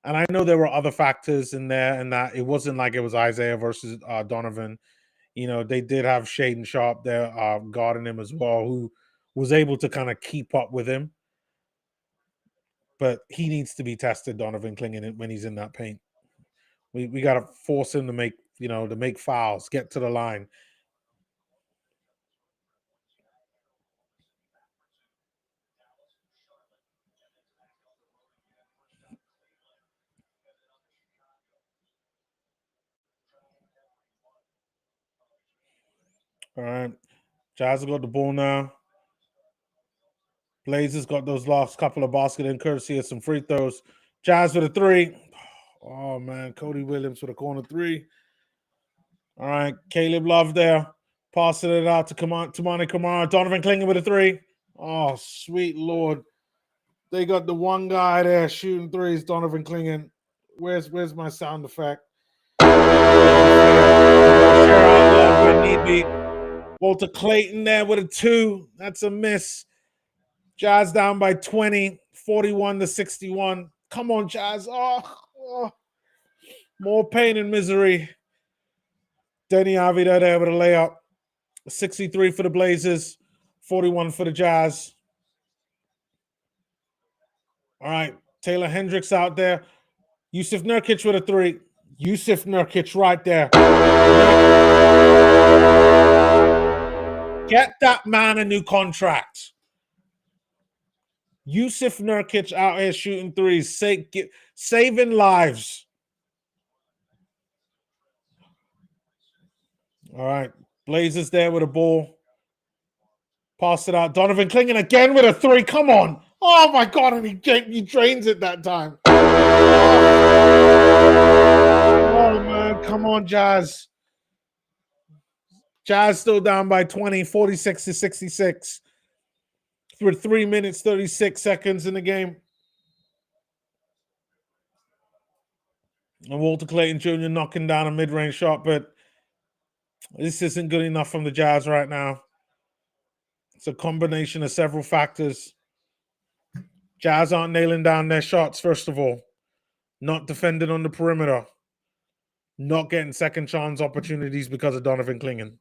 And I know there were other factors in there, and that it wasn't like it was Isaiah versus Donovan. You know, they did have Shaden Sharp there guarding him as well, who was able to kind of keep up with him. But he needs to be tested, Donovan Clingan, when he's in that paint. We got to force him to make fouls, get to the line. All right. Jazz have got the ball now. Blazers got those last couple of basket in courtesy of some free throws. Jazz with a three. Oh man, Cody Williams with a corner three. All right, Caleb Love there, passing it out to Tamani Kamara. Donovan Clingan with a three. Oh, sweet lord. They got the one guy there shooting threes, Donovan Clingan. Where's my sound effect? Share out love when need be. Walter Clayton there with a 2. That's a miss. Jazz down by 20, 41-61. Come on, Jazz. Oh. More pain and misery. Denny Avila there with a layup. 63 for the Blazers, 41 for the Jazz. All right, Taylor Hendricks out there. Yusuf Nurkic with a 3. Yusuf Nurkic right there. Get that man a new contract. Yusuf Nurkic out here shooting threes, saving lives. All right, Blazers there with a ball. Pass it out. Donovan Clingan again with a 3. Come on. Oh, my God. And he drains it that time. Oh, man. Come on, Jazz. Jazz still down by 20, 46-66. For 3 minutes, 36 seconds in the game. And Walter Clayton Jr. knocking down a mid-range shot, but this isn't good enough from the Jazz right now. It's a combination of several factors. Jazz aren't nailing down their shots, first of all. Not defending on the perimeter. Not getting second chance opportunities because of Donovan Clingan.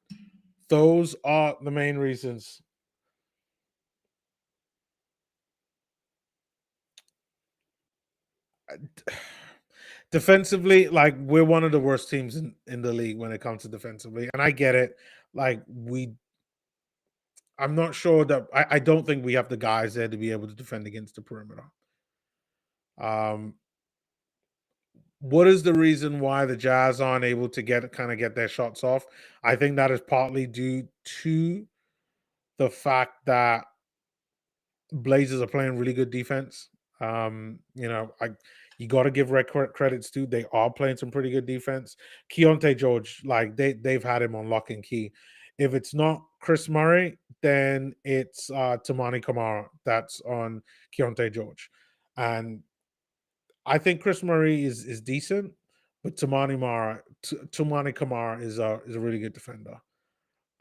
Those are the main reasons. Defensively, like, we're one of the worst teams in the league when it comes to defensively. And I get it. Like, I'm not sure that I don't think we have the guys there to be able to defend against the perimeter. What is the reason why the Jazz aren't able to get their shots off? I think that is partly due to the fact that Blazers are playing really good defense. You got to give credits to. They are playing some pretty good defense. Keontae George, like they've had him on lock and key. If it's not Chris Murray, then it's Toumani Camara that's on Keontae George. And I think Chris Murray is decent, but Toumani Camara is a really good defender.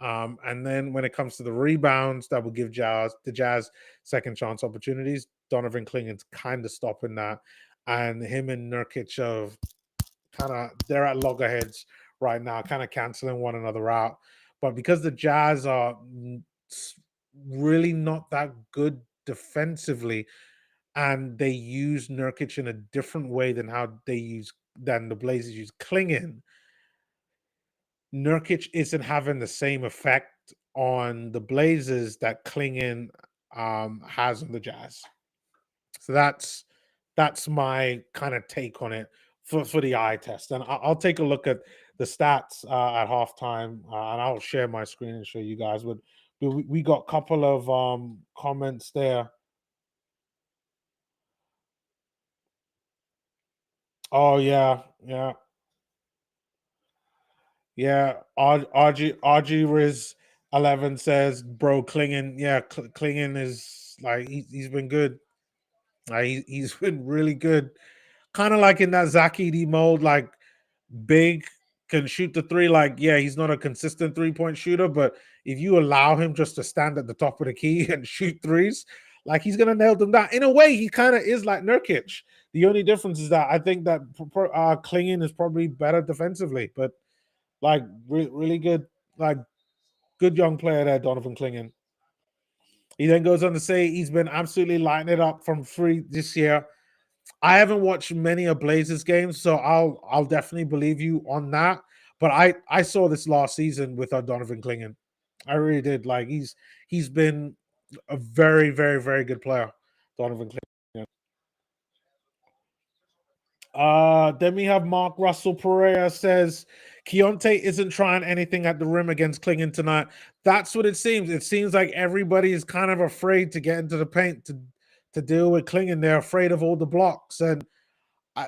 And then when it comes to the rebounds, that will give the Jazz second chance opportunities. Donovan Clingan's kind of stopping that, and him and Nurkic they're at loggerheads right now, kind of canceling one another out. But because the Jazz are really not that good defensively, and they use Nurkic in a different way than the Blazers use Clingan, Nurkic isn't having the same effect on the Blazers that Clingan has on the Jazz. So that's my kind of take on it for the eye test. And I'll take a look at the stats at halftime, and I'll share my screen and show you guys. But we got a couple of comments there. Oh, yeah. RG Riz 11 says, bro, Clingan. Yeah, Clingan is like he's been good. He's been really good. Kind of like in that Zach Edey mode, like big, can shoot the 3. Like, yeah, he's not a consistent 3-point shooter, but if you allow him just to stand at the top of the key and shoot threes, like, he's gonna nail them down. In a way, he kind of is like Nurkic. The only difference is that I think that Clingan is probably better defensively, but like really good, like good young player there, Donovan Clingan. He then goes on to say he's been absolutely lighting it up from 3 this year. I haven't watched many of Blazers games, so I'll definitely believe you on that. But I saw this last season with Donovan Clingan. I really did. Like, he's been a very, very, very good player, Donovan Clingan. Then we have Mark Russell Pereira says Keontae isn't trying anything at the rim against Clingan tonight. That's what it seems. It seems like everybody is kind of afraid to get into the paint to deal with Clingan. They're afraid of all the blocks, and I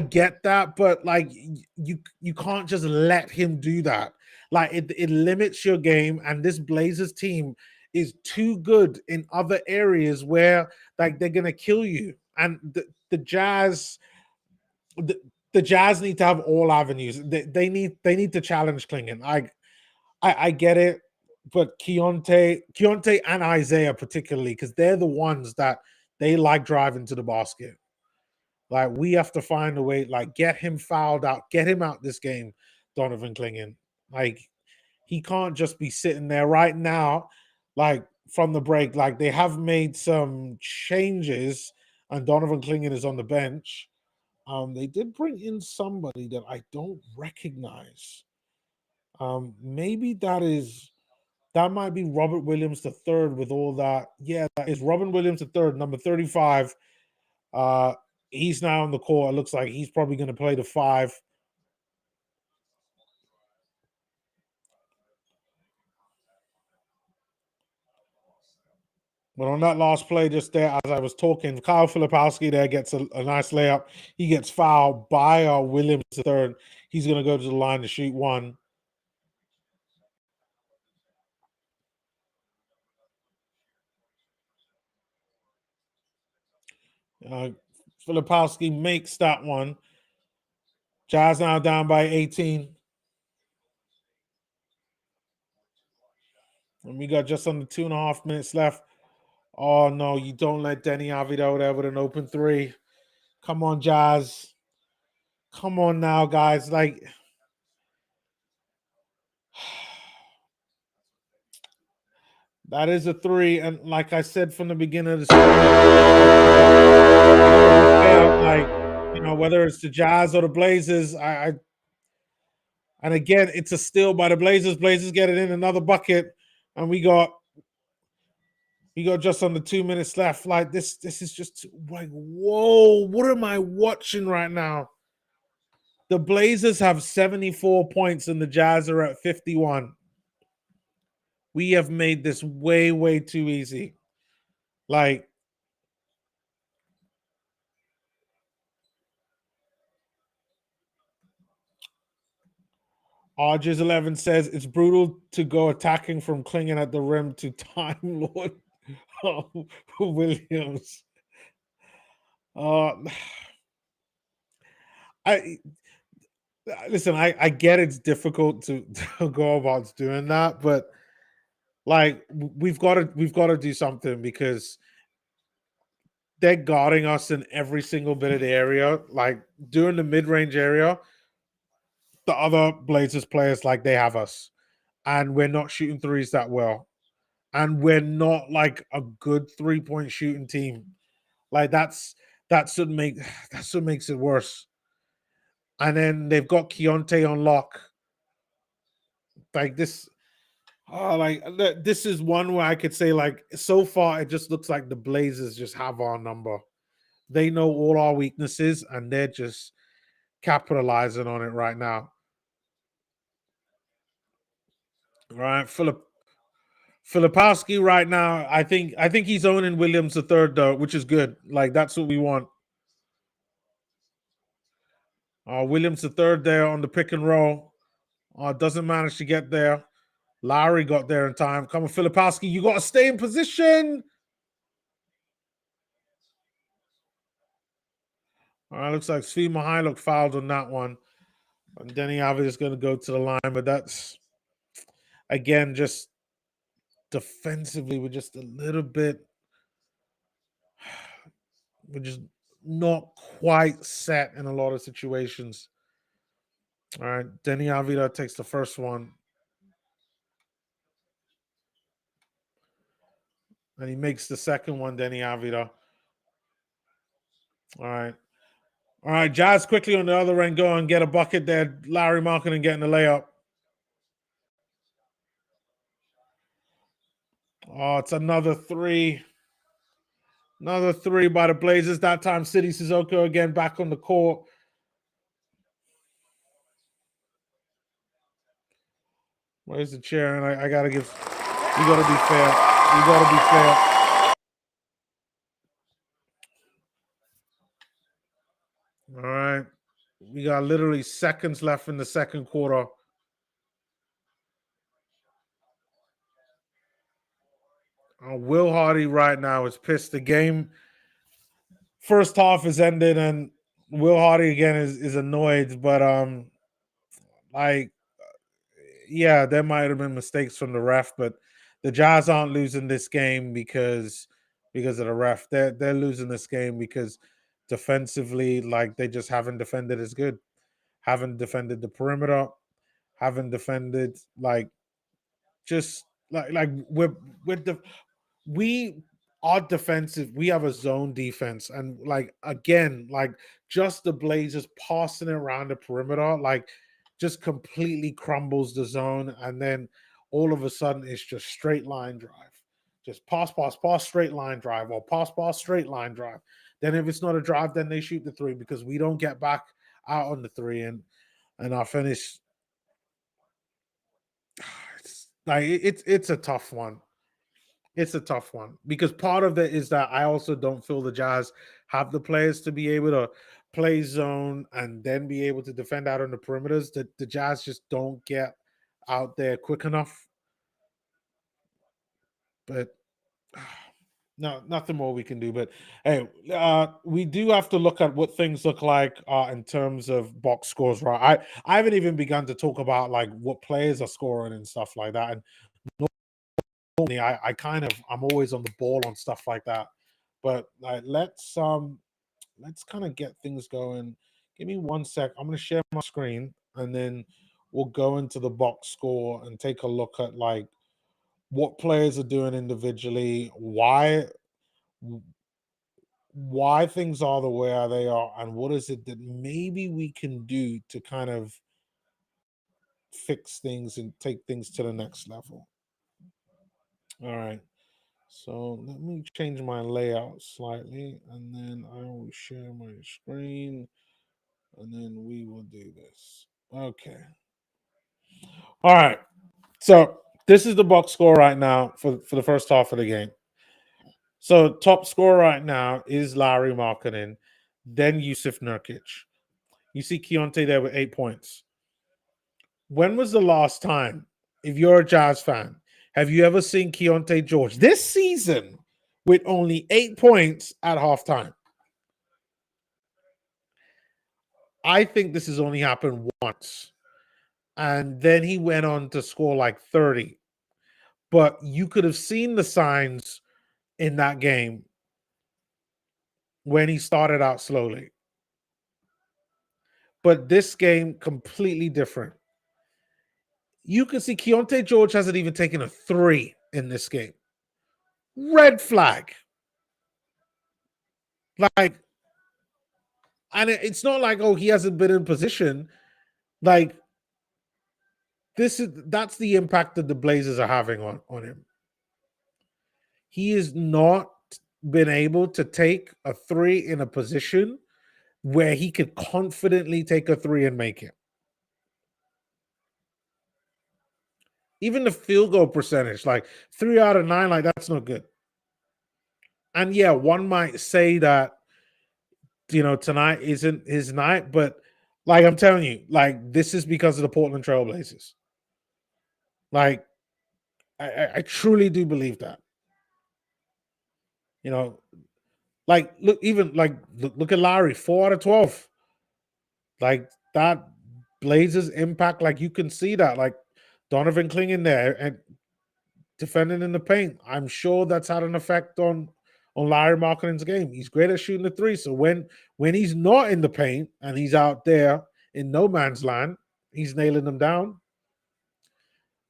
get that, but like you can't just let him do that. Like, it limits your game, and this Blazers team is too good in other areas where like they're gonna kill you. And the Jazz, the Jazz need to have all avenues. They need to challenge Klingon. I get it, but Keontae and Isaiah particularly, because they're the ones that they like driving to the basket. Like we have to find a way, like get him fouled out, get him out this game, Donovan Klingon. Like he can't just be sitting there right now, like from the break. Like they have made some changes, and Donovan Klingon is on the bench. They did bring in somebody that I don't recognize. Maybe that might be Robert Williams the third with all that. Yeah, that is Robin Williams the third, number 35. Uh, he's now on the court. It looks like he's probably going to play the five. But on that last play, just there as I was talking, Kyle Filipowski there gets a nice layup. He gets fouled by Williams the third. He's going to go to the line to shoot one. Filipowski makes that one. Jazz now down by 18. And we got just under 2.5 minutes left. Oh, no, you don't let Denny Avila there with an open three. Come on, Jazz. Come on now, guys. Like, that is a three. And like I said from the beginning of the season, like, whether it's the Jazz or the Blazers, and again, it's a steal by the Blazers. Blazers get it in another bucket. And we got just under 2 minutes left. Like this is just like, whoa, what am I watching right now? The Blazers have 74 points and the Jazz are at 51. We have made this way, way too easy. Like, Arges11 says it's brutal to go attacking from Klingon at the rim to Time Lord Williams. I listen. I get it's difficult to go about doing that, but like we've got to do something because they're guarding us in every single bit of the area. Like during the mid-range area, the other Blazers players like they have us, and we're not shooting threes that well, and we're not like a good 3-point shooting team. Like that should makes it worse. And then they've got Keontae on lock. Like this, this is one where I could say like so far it just looks like the Blazers just have our number. They know all our weaknesses and they're just capitalizing on it right now. Right, Filipowski right now. I think he's owning Williams the third though, which is good. Like that's what we want. Williams the third there on the pick and roll. Doesn't manage to get there. Lowry got there in time. Come on, Filipowski, you got to stay in position. All right, looks like Svi Mihailuk fouled on that one. And Denny Avila is going to go to the line, but that's, again, just defensively, we're just a little bit, we're just not quite set in a lot of situations. All right, Denny Avila takes the first one. And he makes the second one, Denny Avila. All right. All right, Jazz quickly on the other end, go and get a bucket there. Larry Markkinen getting the layup. Oh, it's another three. Another three by the Blazers. That time, City Sissoko again back on the court. Where's the chair? And I gotta give. You gotta be fair. You gotta be fair. All right. We got literally seconds left in the second quarter. Will Hardy right now is pissed. The game first half is ended, and Will Hardy again is annoyed. But like yeah, there might have been mistakes from the ref, but the Jazz aren't losing this game because of the ref. They're losing this game because defensively, like they just haven't defended as good, haven't defended the perimeter, haven't defended like just like with the we are defensive. We have a zone defense, and like again, like just the Blazers passing it around the perimeter, like just completely crumbles the zone, and then all of a sudden it's just straight line drive, just pass, straight line drive, or pass, straight line drive. Then if it's not a drive, then they shoot the three because we don't get back out on the three, and our finish. It's like it's a tough one. It's a tough one because part of it is that I also don't feel the Jazz have the players to be able to play zone and then be able to defend out on the perimeters. The Jazz just don't get out there quick enough. But no, nothing more we can do. But hey, we do have to look at what things look like in terms of box scores, right? I haven't even begun to talk about like what players are scoring and stuff like that. And I kind of I'm always on the ball on stuff like that. But let's kind of get things going. Give me 1 sec. I'm gonna share my screen and then we'll go into the box score and take a look at like what players are doing individually, why things are the way they are, and what is it that maybe we can do to kind of fix things and take things to the next level. All right. So let me change my layout slightly and then I will share my screen and then we will do this. Okay. All right. So this is the box score right now for the first half of the game. So top score right now is Larry Markkinen, then Yusuf Nurkic. You see Keontae there with 8 points. When was the last time, if you're a Jazz fan, have you ever seen Keontae George this season with only 8 points at halftime? I think this has only happened once. And then he went on to score like 30. But you could have seen the signs in that game when he started out slowly. But this game, completely different. You can see Keontae George hasn't even taken a 3 in this game. Red flag. Like, and it's not like, oh, he hasn't been in position. Like, that's the impact that the Blazers are having on him. He has not been able to take a 3 in a position where he could confidently take a 3 and make it. Even the field goal percentage, like 3 out of 9, like that's not good. And yeah, one might say that, tonight isn't his night, but like I'm telling you, like this is because of the Portland Trailblazers. Like, I truly do believe that. Like look at Larry, 4 out of 12. Like that Blazers impact, like you can see that. Like Donovan Clingan there and defending in the paint. I'm sure that's had an effect on Larry Markkanen's game. He's great at shooting the 3. So when he's not in the paint and he's out there in no man's land, he's nailing them down.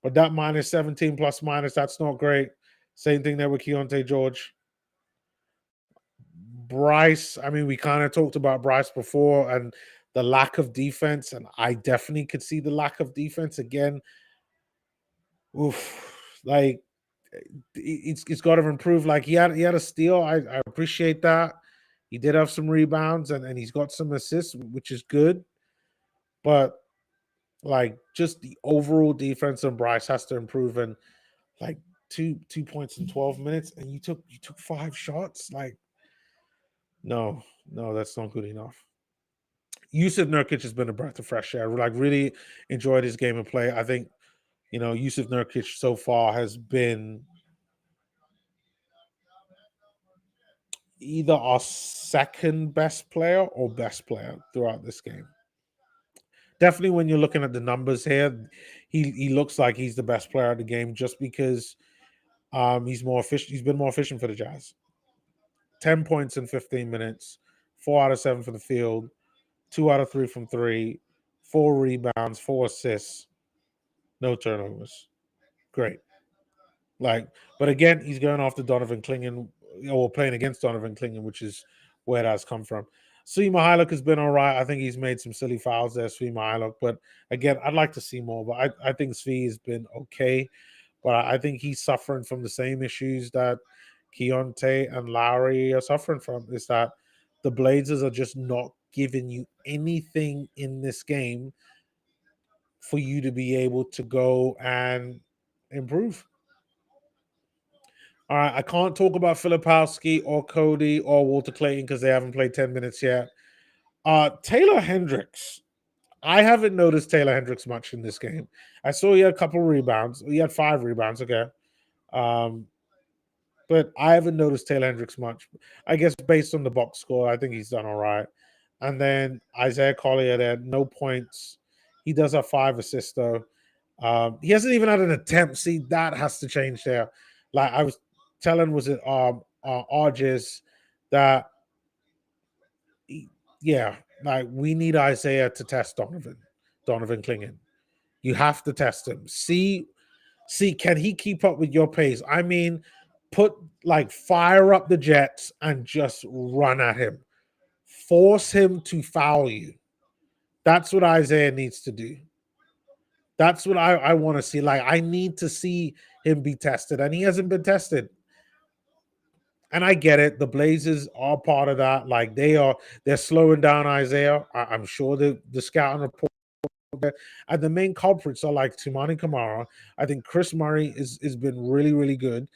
But that minus 17 plus minus, that's not great. Same thing there with Keontae George. Bryce, I mean, we kind of talked about Bryce before and the lack of defense, and I definitely could see the lack of defense again. Oof, like it's got to improve. Like he had a steal. I appreciate that. He did have some rebounds and he's got some assists, which is good. But like just the overall defense on Bryce has to improve. And like two points in 12 minutes, and you took 5 shots. Like, no, that's not good enough. Yusuf Nurkic has been a breath of fresh air. Like, really enjoyed his game of play. I think, Yusuf Nurkic so far has been either our second best player or best player throughout this game. Definitely, when you're looking at the numbers here, he looks like he's the best player of the game just because he's more efficient. He's been more efficient for the Jazz. 10 points in 15 minutes, 4 out of 7 for the field, 2 out of 3 from 3, 4 rebounds, 4 assists, no turnovers. Great. But again, he's going off the Donovan Clingan, or playing against Donovan Clingan, which is where that's come from. Svi Mykhailiuk has been all right. I think he's made some silly fouls there, Svi Mykhailiuk. But again, I'd like to see more. But I think Svi has been okay. But I think he's suffering from the same issues that Keontae and Lowry are suffering from. Is that the Blazers are just not giving you anything in this game for you to be able to go and improve. All right, I can't talk about Filipowski or Cody or Walter Clayton because they haven't played 10 minutes yet. Taylor Hendricks. I haven't noticed Taylor Hendricks much in this game. I saw he had a couple rebounds. He had 5 rebounds, okay. But I haven't noticed Taylor Hendricks much. I guess based on the box score, I think he's done all right. And then Isaiah Collier there, no points. He does have 5 assists, though. He hasn't even had an attempt. See, that has to change there. Like I was telling, was it Arges that yeah, like we need Isaiah to test Donovan Clingan. You have to test him. See, can he keep up with your pace? I mean, fire up the Jets and just run at him. Force him to foul you. That's what Isaiah needs to do. That's what I want to see. Like, I need to see him be tested, and he hasn't been tested. And I get it. The Blazers are part of that. Like, they're slowing down Isaiah. I'm sure the scouting report there. And the main culprits are like Tumani Kamara. I think Chris Murray has been really, really good.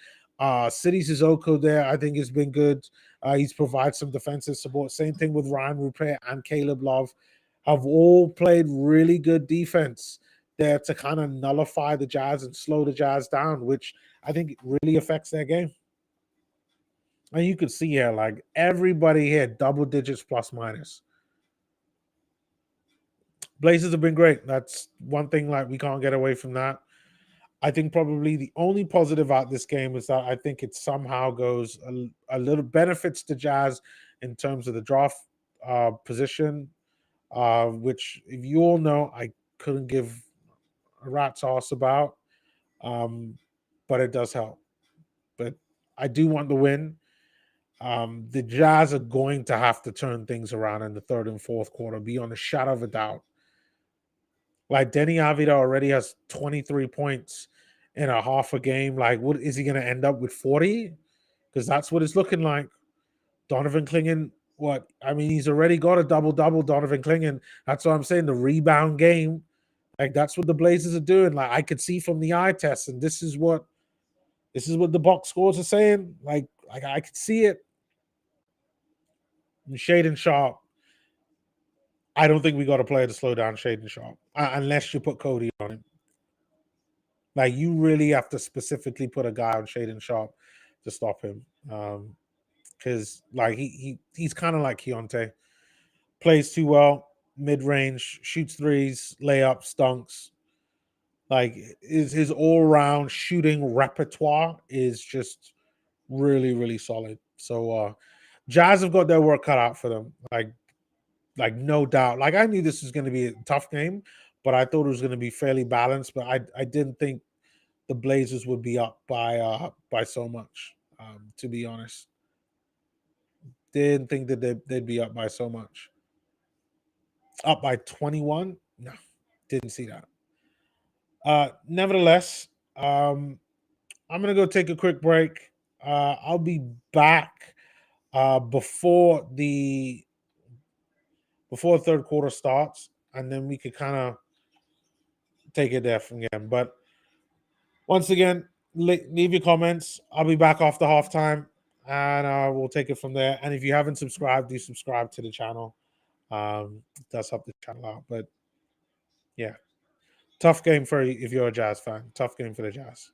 City Sissoko there, I think, has been good. He's provided some defensive support. Same thing with Ryan Rupert and Caleb Love. Have all played really good defense there to kind of nullify the Jazz and slow the Jazz down, which I think really affects their game. And you could see here, like, everybody here, double digits plus minus. Blazers have been great. That's one thing, like, we can't get away from that. I think probably the only positive out this game is that I think it somehow goes a little benefits the Jazz in terms of the draft position, which, if you all know, I couldn't give a rat's ass about, but it does help. But I do want the win. The Jazz are going to have to turn things around in the third and fourth quarter, beyond a shadow of a doubt. Like, Denny Avila already has 23 points in a half a game. Like, what is he going to end up with 40? Because that's what it's looking like. Donovan Clingan, what? I mean, he's already got a double-double, Donovan Clingan. That's what I'm saying. The rebound game, like, that's what the Blazers are doing. Like, I could see from the eye test, and this is what the box scores are saying. Like I could see it. And Shaedon Sharpe, I don't think we got a player to slow down Shaedon Sharpe unless you put Cody on him. Like, you really have to specifically put a guy on Shaedon Sharpe to stop him. Because like he's kind of like Keontae. Plays too well, mid-range, shoots threes, layups, dunks. Like, his all-round shooting repertoire is just really, really solid. So Jazz have got their work cut out for them. Like no doubt. Like, I knew this was going to be a tough game, but I thought it was going to be fairly balanced. But I didn't think the Blazers would be up by so much. To be honest, didn't think that they'd be up by so much. Up by 21? No, didn't see that. Nevertheless, I'm gonna go take a quick break. I'll be back before the third quarter starts, and then we could kind of take it there from again. But once again, leave your comments. I'll be back after halftime, and we'll take it from there. And if you haven't subscribed, do subscribe to the channel. It does help the channel out. But yeah, tough game if you're a Jazz fan. Tough game for the Jazz.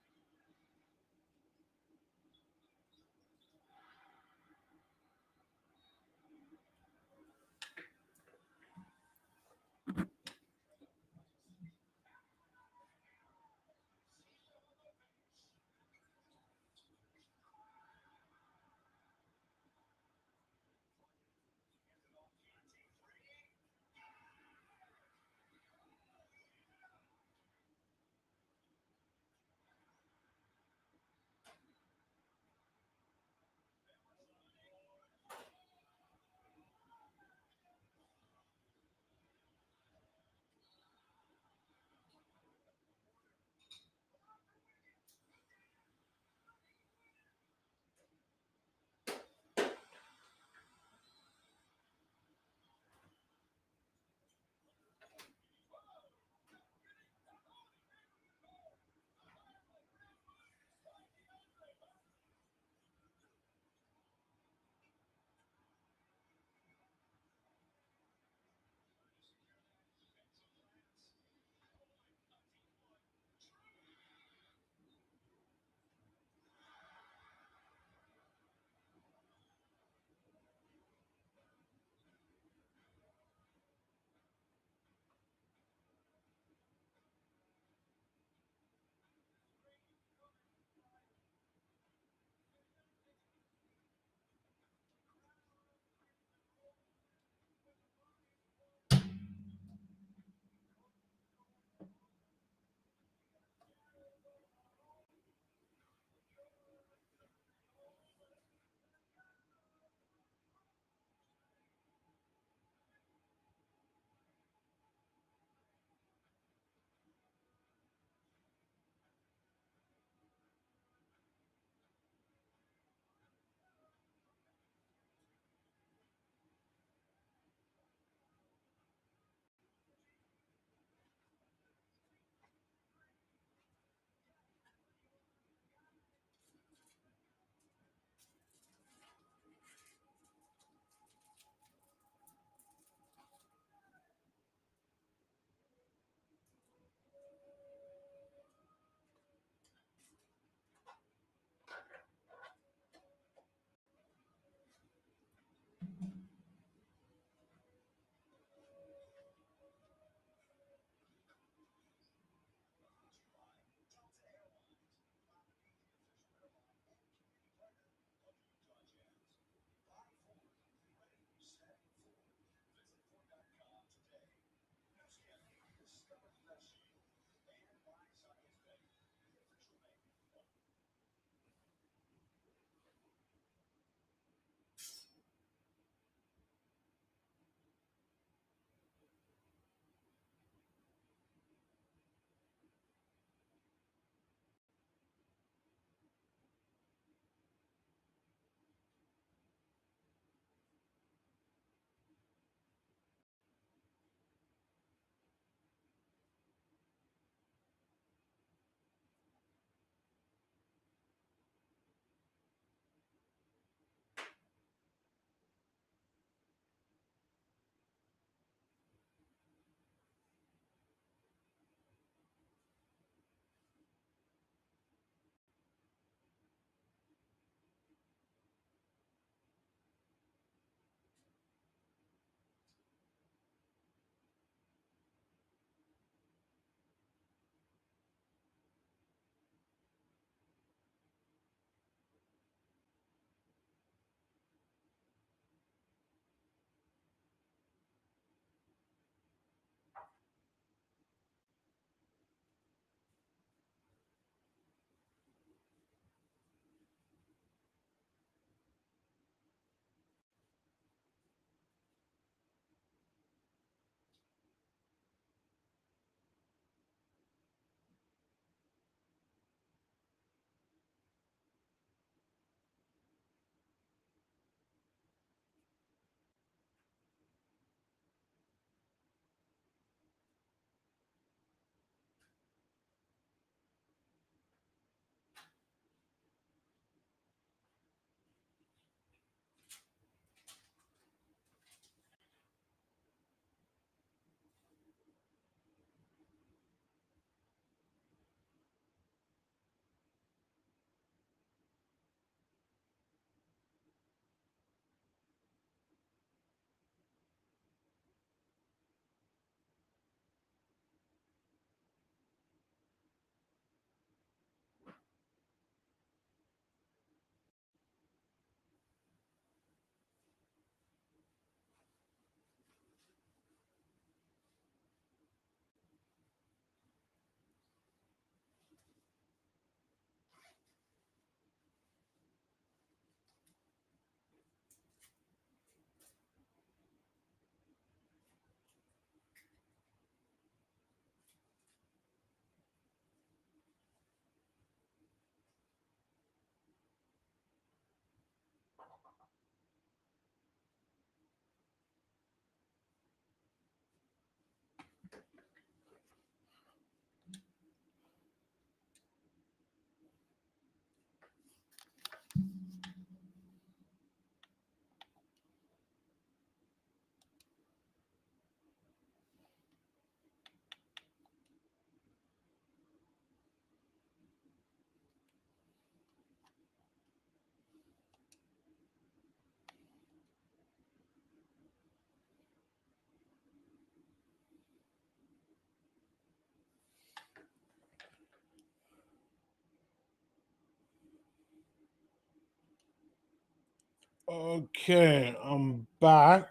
Okay, I'm back.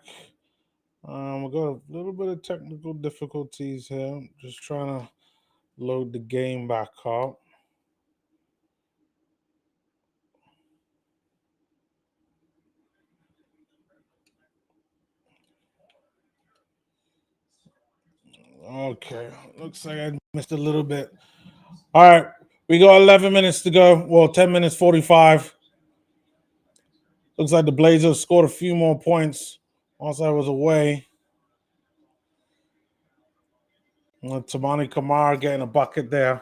We got a little bit of technical difficulties here. I'm just trying to load the game back up. Okay, looks like I missed a little bit. All right, we got 11 minutes to go. Well, 10 minutes 45. Looks like the Blazers scored a few more points once I was away. Tamani Kamara getting a bucket there.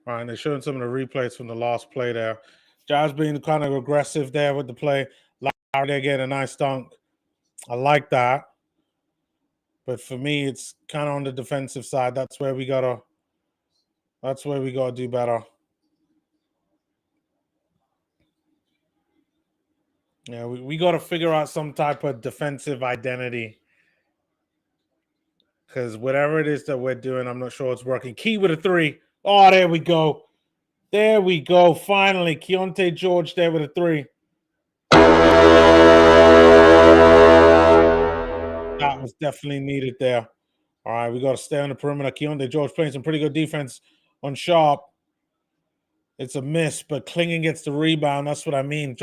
All right, they're showing some of the replays from the last play there. Jazz being kind of aggressive there with the play. Larry there getting a nice dunk. I like that. But for me, it's kind of on the defensive side. That's where we gotta do better. Yeah, we gotta figure out some type of defensive identity. Because whatever it is that we're doing, I'm not sure it's working. Key with a 3. Oh, there we go. There we go. Finally, Keontae George there with a 3. That was definitely needed there. All right, we got to stay on the perimeter. Keontae George playing some pretty good defense on Sharp. It's a miss, but Clingan gets the rebound. That's what I mean.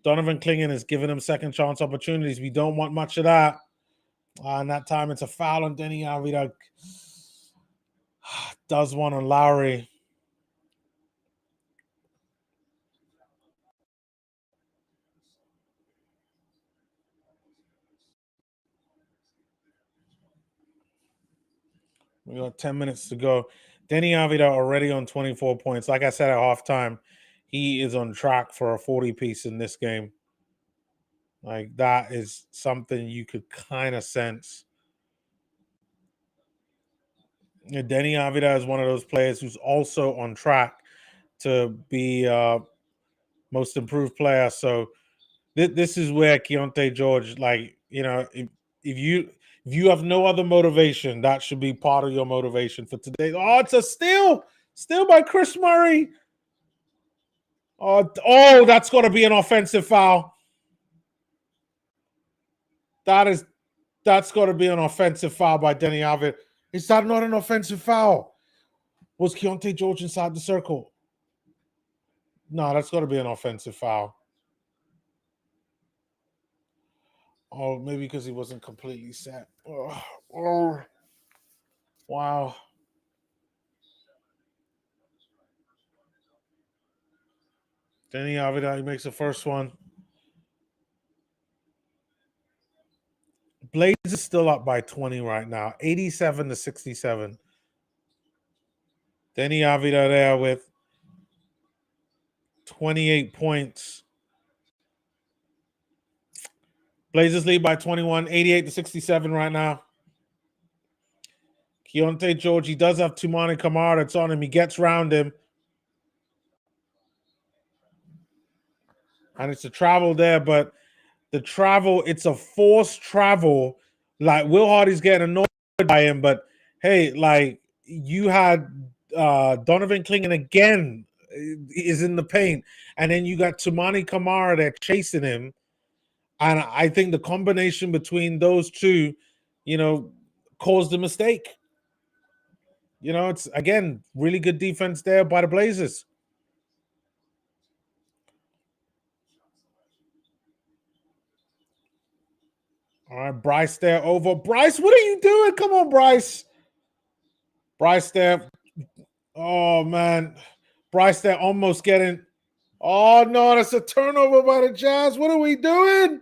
Donovan Clingan is giving him second chance opportunities. We don't want much of that. And that time it's a foul on Denny Avila. Does one on Lowry. We got 10 minutes to go. Denny Avila already on 24 points. Like I said at halftime, he is on track for a 40-piece in this game. Like, that is something you could kind of sense. Denny Avila is one of those players who's also on track to be most improved player. So this is where Keontae George, like, you know, if you have no other motivation, that should be part of your motivation for today. Oh, it's a steal by Chris Murray. Oh, that's got to be an offensive foul. That's got to be an offensive foul by Denny Avila. Is that not an offensive foul? Was Keontae George inside the circle? No, that's got to be an offensive foul. Oh, maybe because he wasn't completely set. Oh, wow. Denny Avila, he makes the first one. Blaze is still up by 20 right now, 87-67. Denny Avila there with 28 points. Blazers lead by 21, 88-67 right now. Keontae George, he does have Toumani Camara that's on him. He gets round him. And it's a travel there, but the travel, it's a forced travel. Like, Will Hardy's getting annoyed by him, but hey, like, you had Donovan Clingan again is in the paint, and then you got Toumani Camara there chasing him. And I think the combination between those two, you know, caused a mistake. You know, it's, again, really good defense there by the Blazers. All right, Bryce there over. Bryce, what are you doing? Come on, Bryce. Bryce there. Oh, man. Bryce there almost getting. Oh, no, that's a turnover by the Jazz. What are we doing?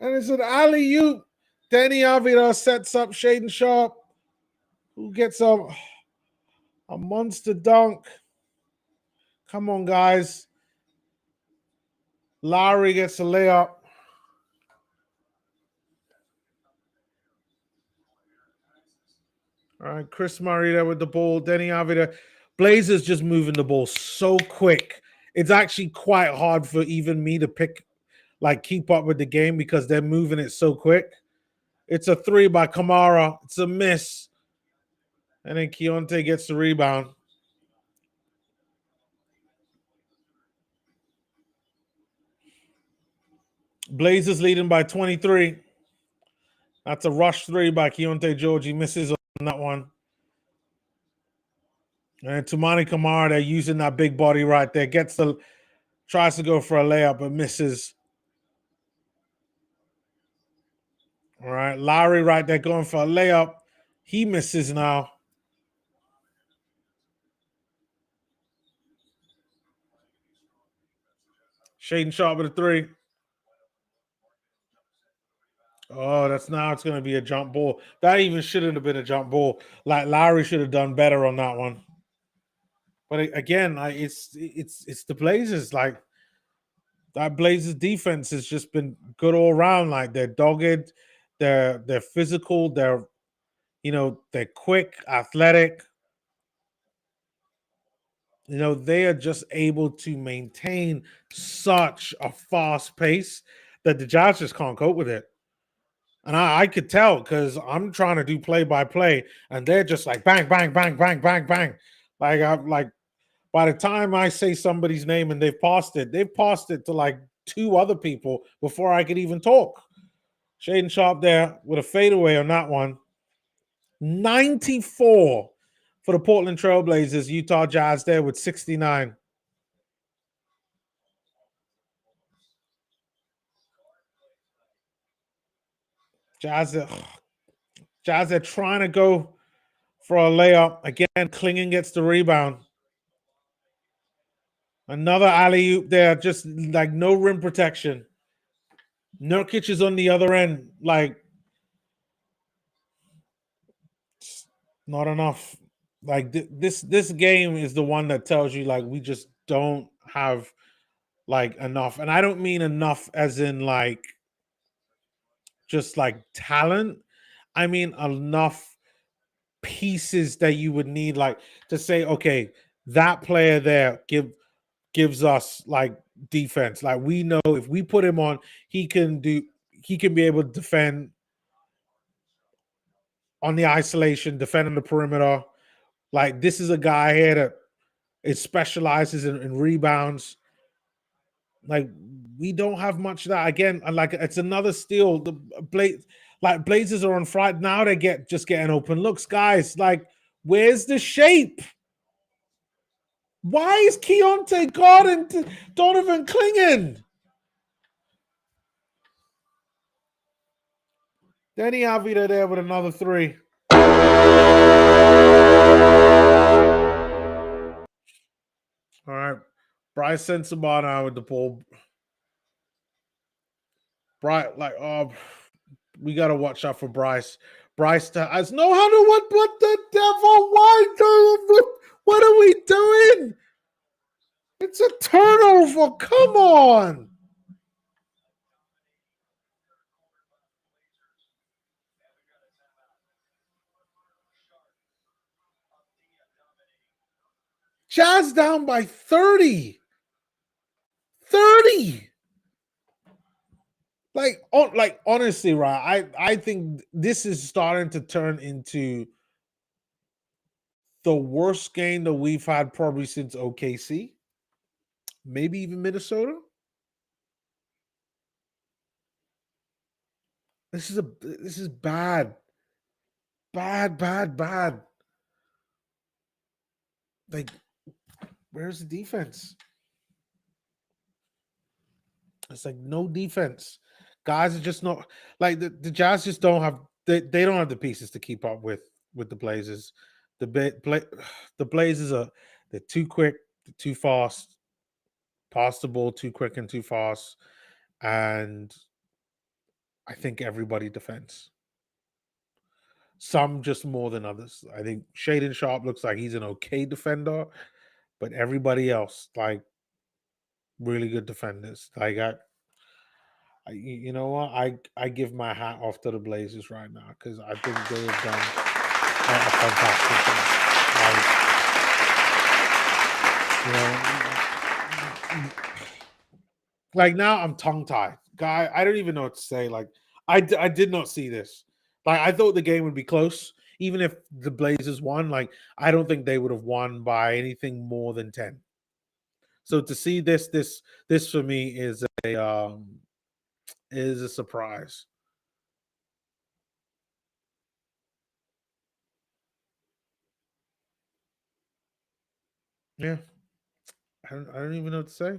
And it's an alley-oop. Denny Avila sets up Shaedon Sharpe, who gets a monster dunk. Come on, guys. Lowry gets a layup. All right, Chris Murray there with the ball. Denny Avila. Blazers just moving the ball so quick. It's actually quite hard for even me to keep up with the game because they're moving it so quick. It's a 3 by Kamara. It's a miss. And then Keontae gets the rebound. Blazers leading by 23. That's a rush three by Keontae George. He misses on that one. And Toumani Camara, they're using that big body right there. Tries to go for a layup, but misses. All right. Lowry right there going for a layup. He misses now. Shaden Sharp with a three. Oh, it's going to be a jump ball. That even shouldn't have been a jump ball. Like Lowry should have done better on that one. But again, it's the Blazers. Like that Blazers defense has just been good all around. Like they're dogged, they're physical, they're quick, athletic. They are just able to maintain such a fast pace that the Jazz just can't cope with it. And I could tell because I'm trying to do play-by-play, and they're just like bang, bang, bang, bang, bang, bang. Like by the time I say somebody's name and they've passed it to like two other people before I could even talk. Shaden Sharp there with a fadeaway on that one. 94 for the Portland Trailblazers. Utah Jazz there with 69. Jazz are trying to go for a layup. Again, Clingan gets the rebound. Another alley-oop there, just like no rim protection. Nurkic is on the other end. Like, not enough. Like this game is the one that tells you like we just don't have like enough. And I don't mean enough as in like just like talent. I mean enough pieces that you would need like to say, okay, that player there gives us like defense. Like we know if we put him on, he can be able to defend on the isolation, defend on the perimeter. Like this is a guy here that it specializes in rebounds. Like we don't have much of that. Again, like it's another steal. The Blazers are on Friday now. They getting open looks, guys. Like, where's the shape? Why is Keontae guarding Donovan Clingan? Denny Avila there with another three. All right. Bryce Sensabaugh now with the ball. Bryce, we got to watch out for Bryce. Bryce has no handle. What the devil? What are we doing? It's a turnover. Come on. Jazz down by 30. 30. Like honestly, right? I think this is starting to turn into the worst game that we've had probably since OKC. Maybe even Minnesota. This is bad. Bad. Like, where's the defense? It's like no defense. Guys are just not like the Jazz just don't have they don't have the pieces to keep up with the Blazers. The Blazers they're too quick, they're too fast, pass the ball too quick and too fast, and I think everybody defends. Some just more than others. I think Shaden Sharp looks like he's an okay defender, but everybody else, like, really good defenders. Like, you know what? I give my hat off to the Blazers right now because I think they have done a fantastic job. Like now I'm tongue-tied. Guy, I don't even know what to say. Like, I did not see this. Like, I thought the game would be close. even if the Blazers won, like I don't think they would have won by anything more than 10. So to see this for me is a surprise. Yeah, I don't even know what to say.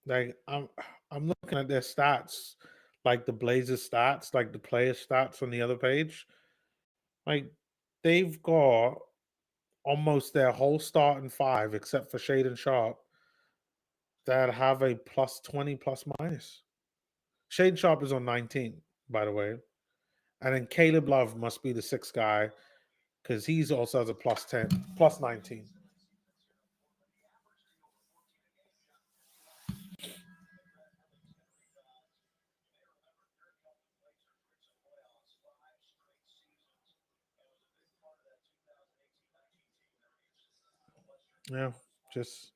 Like I'm looking at their stats, like the Blazers stats, like the player stats on the other page. Like they've got almost their whole starting five, except for Shaden Sharp, that have a plus 20 plus minus. Shaden Sharp is on 19, by the way. And then Caleb Love must be the sixth guy because he's also has a plus 10, plus 19. Yeah, just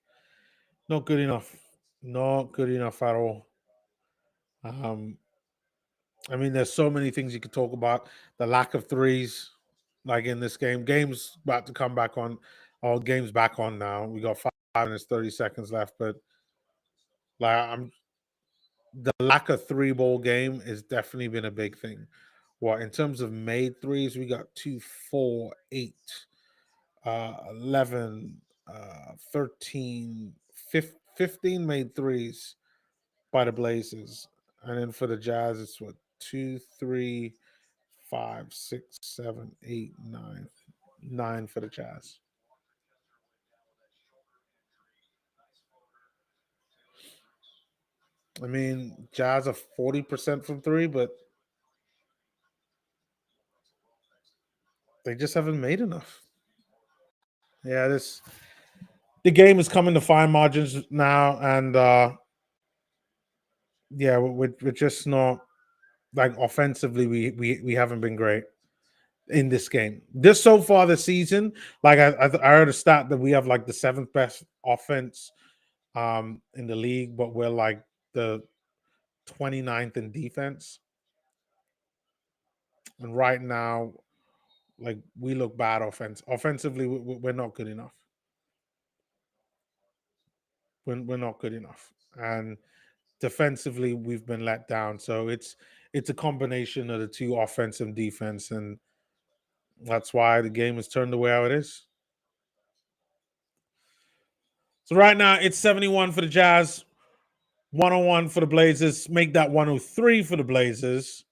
not good enough. Not good enough at all. Um, I mean, there's so many things you could talk about. The lack of threes, like in this game. Game's about to come back on. All games back on now. We got 5 minutes, 30 seconds left. But like, I'm the lack of three ball game has definitely been a big thing. What in terms of made threes, we got 2, 4, 8, 11, 13, 15 made threes by the Blazers. And then for the Jazz, it's what 2, 3, 5, 6, 7, 8, 9, 9 for the Jazz. I mean, Jazz are 40% from three, but they just haven't made enough. Yeah, this the game is coming to fine margins now, and yeah, we're just not like offensively. We haven't been great in this game. This so far this season, like I heard a stat that we have like the seventh best offense in the league, but we're like the 29th in defense. And right now, like we look bad offensively. We're not good enough. We're not good enough, and defensively we've been let down. So it's a combination of the two, offense and defense, and that's why the game is turned the way how it is. So right now it's 71 for the Jazz, 101 for the Blazers. Make that 103 for the Blazers,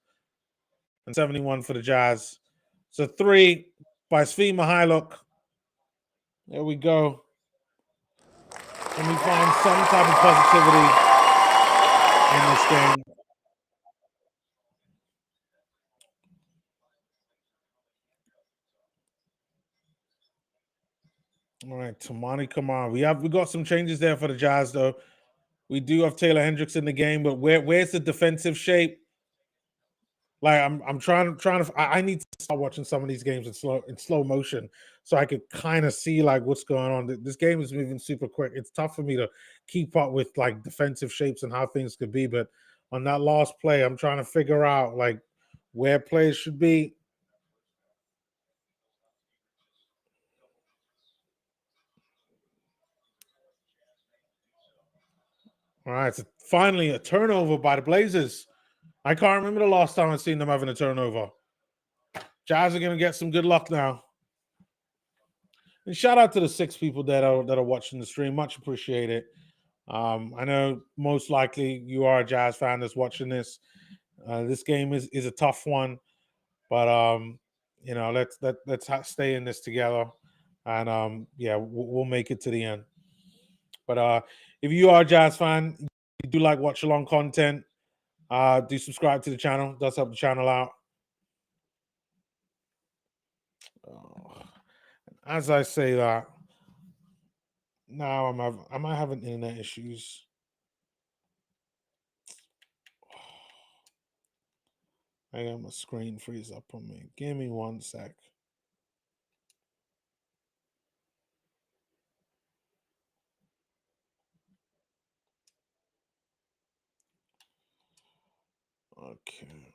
and 71 for the Jazz. So three by Svi Mihailuk. There we go. And we find some type of positivity in this game. All right, Tamani, come on. We got some changes there for the Jazz though. We do have Taylor Hendricks in the game, but where's the defensive shape? Like I'm trying to I need to start watching some of these games in slow motion so I could kind of see like what's going on. This game is moving super quick. It's tough for me to keep up with like defensive shapes and how things could be, but on that last play, I'm trying to figure out like where plays should be. All right, so finally a turnover by the Blazers. I can't remember the last time I've seen them having a turnover. Jazz are gonna get some good luck now. And shout out to the 6 people that are watching the stream. Much appreciated. I know most likely you are a Jazz fan that's watching this. This game is a tough one, but you know, let's stay in this together, and yeah, we'll make it to the end. But if you are a Jazz fan, you do like watch along content, do subscribe to the channel. It does help the channel out. As I say that, now am I having internet issues? I got my screen freeze up on me. Give me 1 sec. Okay.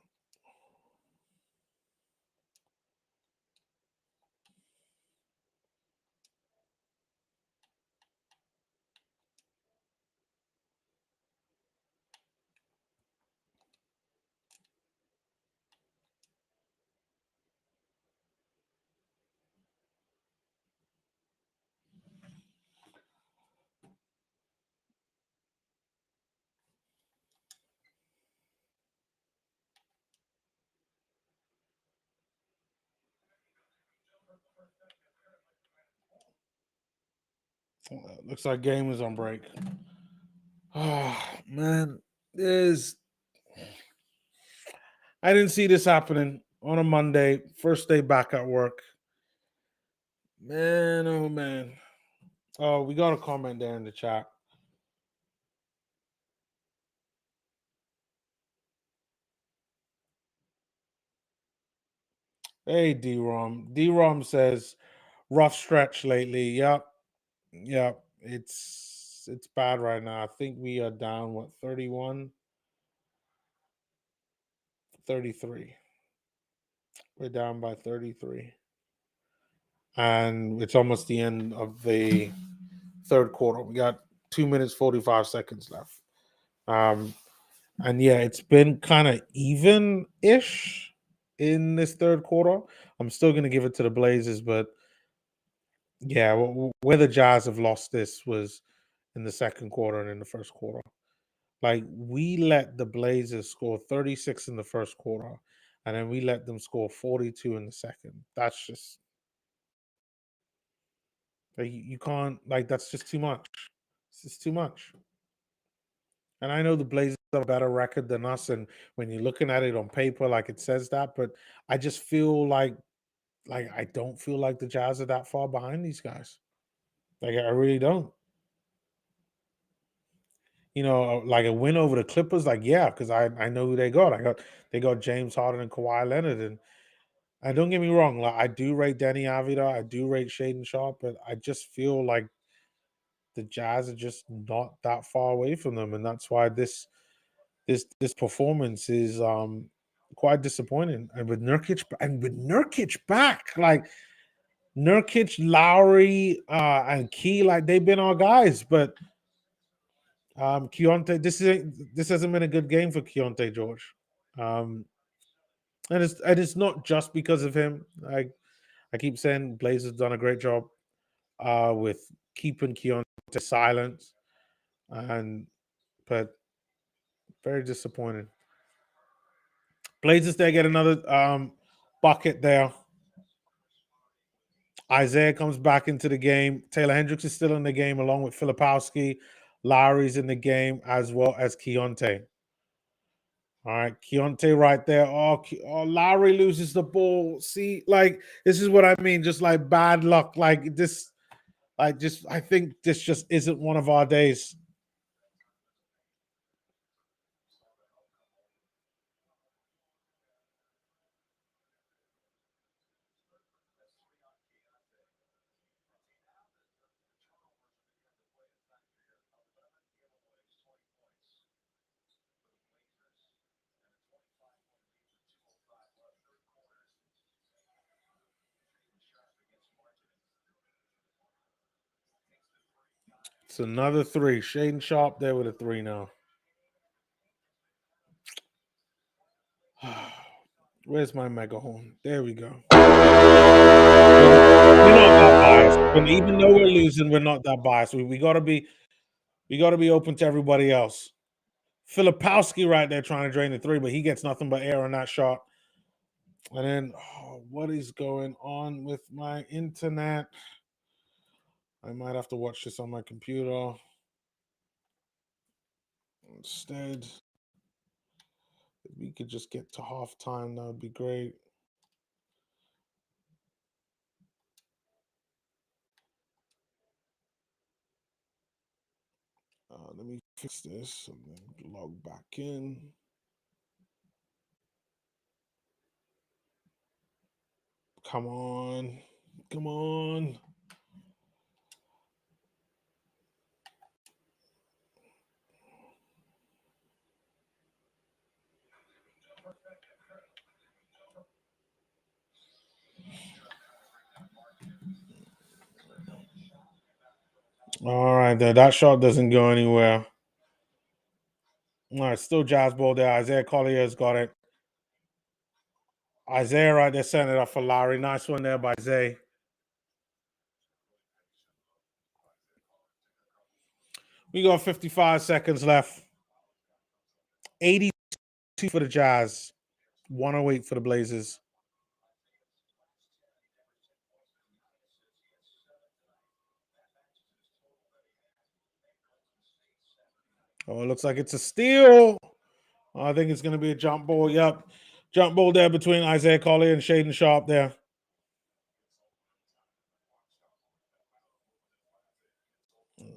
Looks like game is on break. Oh man, there's I didn't see this happening on a Monday, first day back at work. Man, oh man. Oh, we got a comment there in the chat. Hey, D-Rom. D-Rom says, rough stretch lately. Yep. Yep. It's bad right now. I think we are down, what, 31? 33. We're down by 33. And it's almost the end of the third quarter. We got 2 minutes, 45 seconds left. And yeah, it's been kind of even-ish in this third quarter. I'm still going to give it to the Blazers, but yeah, where the Jazz have lost this was in the second quarter and in the first quarter. Like, we let the Blazers score 36 in the first quarter, and then we let them score 42 in the second. That's just like, you can't, like, that's just too much. It's just too much. And I know the Blazers have a better record than us, and when you're looking at it on paper, like, it says that, but I just feel like I don't feel like the Jazz are that far behind these guys. Like, I really don't. You know, like a win over the Clippers, like, yeah, because I know who they got. They got James Harden and Kawhi Leonard, and don't get me wrong, like, I do rate Denny Avila, I do rate Shaden Sharp, but I just feel like the Jazz are just not that far away from them, and that's why this performance is quite disappointing. And with Nurkic back, like Nurkic, Lowry, and Key, like, they've been our guys, but Keontae, this hasn't been a good game for Keontae George. And it's not just because of him. I keep saying Blazers done a great job with keeping Keontae silent, but very disappointing. Blazers, they get another bucket there. Isaiah comes back into the game. Taylor Hendricks is still in the game along with Filipowski. Lowry's in the game as well as Keontae. All right, Keontae right there. Oh, Lowry loses the ball. See, like, this is what I mean. Just like bad luck. Like this, I think this just isn't one of our days. It's another three. Shaden Sharp there with a three now. Where's my mega horn? There we go. We're not that biased. And even though we're losing, we're not that biased. We gotta be open to everybody else. Filipowski right there trying to drain the three, but he gets nothing but air on that shot. And then, what is going on with my internet? I might have to watch this on my computer instead. If we could just get to halftime, that would be great. Let me fix this and then log back in. Come on. Come on. All right, that shot doesn't go anywhere. All right, still Jazz ball there. Isaiah Collier's got it. Isaiah right there setting it up for Lowry. Nice one there by Zay. We got 55 seconds left. 82 for the Jazz. 108 for the Blazers. Oh, it looks like it's a steal. I think it's going to be a jump ball. Yep. Jump ball there between Isaiah Collier and Shaden Sharp there.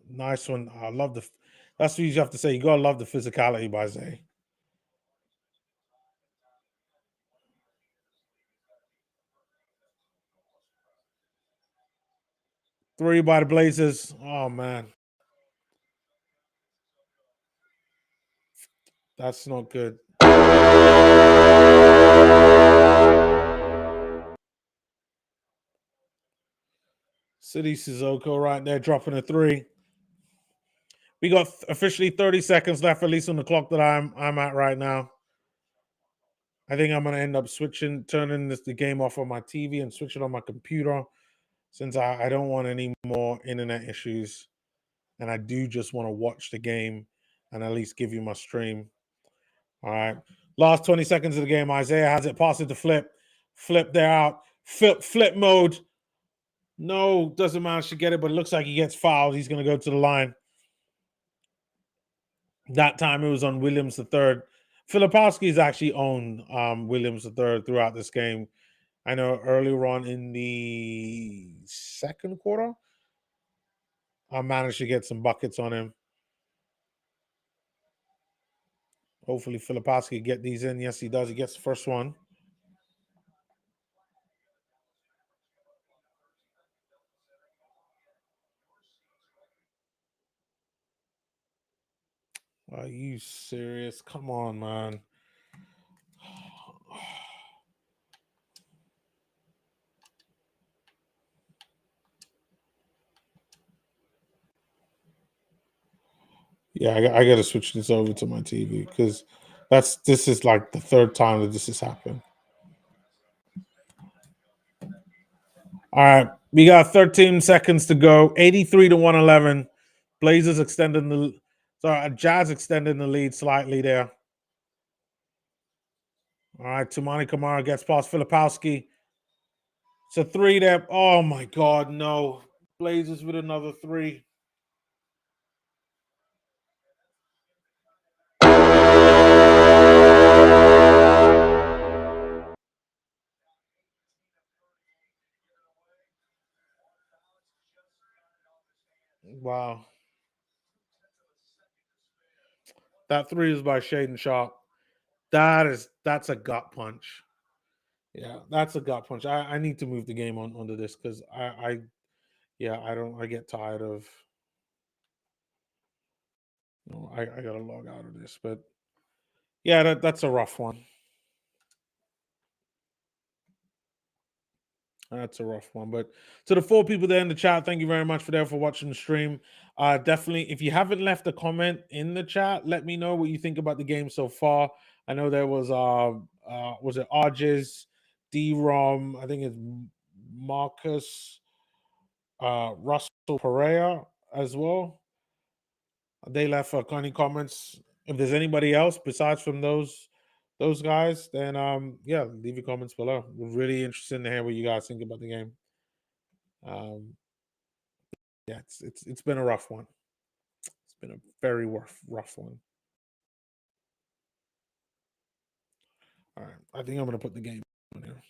Nice one. I love the. That's what you have to say. You got to love the physicality by Zay. Three by the Blazers. Oh, man. That's not good. City Sissoko right there dropping a three. We got officially 30 seconds left, at least on the clock that I'm at right now. I think I'm gonna end up turning the game off on my TV and switch it on my computer, since I don't want any more internet issues, and I do just want to watch the game and at least give you my stream. All right, last 20 seconds of the game. Isaiah has it, pass it to Flip. Flip there out. Flip mode. No, doesn't manage to get it, but it looks like he gets fouled. He's gonna go to the line. That time it was on Williams III. Filipowski's actually owned Williams III throughout this game. I know earlier on in the second quarter, I managed to get some buckets on him. Hopefully Filipowski get these in. Yes, he does. He gets the first one. Are you serious? Come on, man. Yeah, I got to switch this over to my TV because this is like the third time that this has happened. All right, we got 13 seconds to go. 83 to 111. Blazers extending the Jazz extending the lead slightly there. All right, Tumani Kamara gets past Filipowski. It's a three there. Oh my God, no. Blazers with another three. Wow. That three is by Shaden Sharp. That's a gut punch. Yeah, that's a gut punch. I need to move the game onto this because I get tired of I gotta log out of this. But yeah, that's a rough one. That's a rough one. But to the 4 people there in the chat, thank you very much for watching the stream. Definitely, if you haven't left a comment in the chat, let me know what you think about the game so far. I know there was it Arges, D-Rom, I think it's Marcus, Russell Pereira as well. They left any comments. If there's anybody else besides from those guys, then yeah, leave your comments below. We're really interested to hear what you guys think about the game. Yeah, it's been a rough one. It's been a very rough one. All right, I think I'm gonna put the game on here.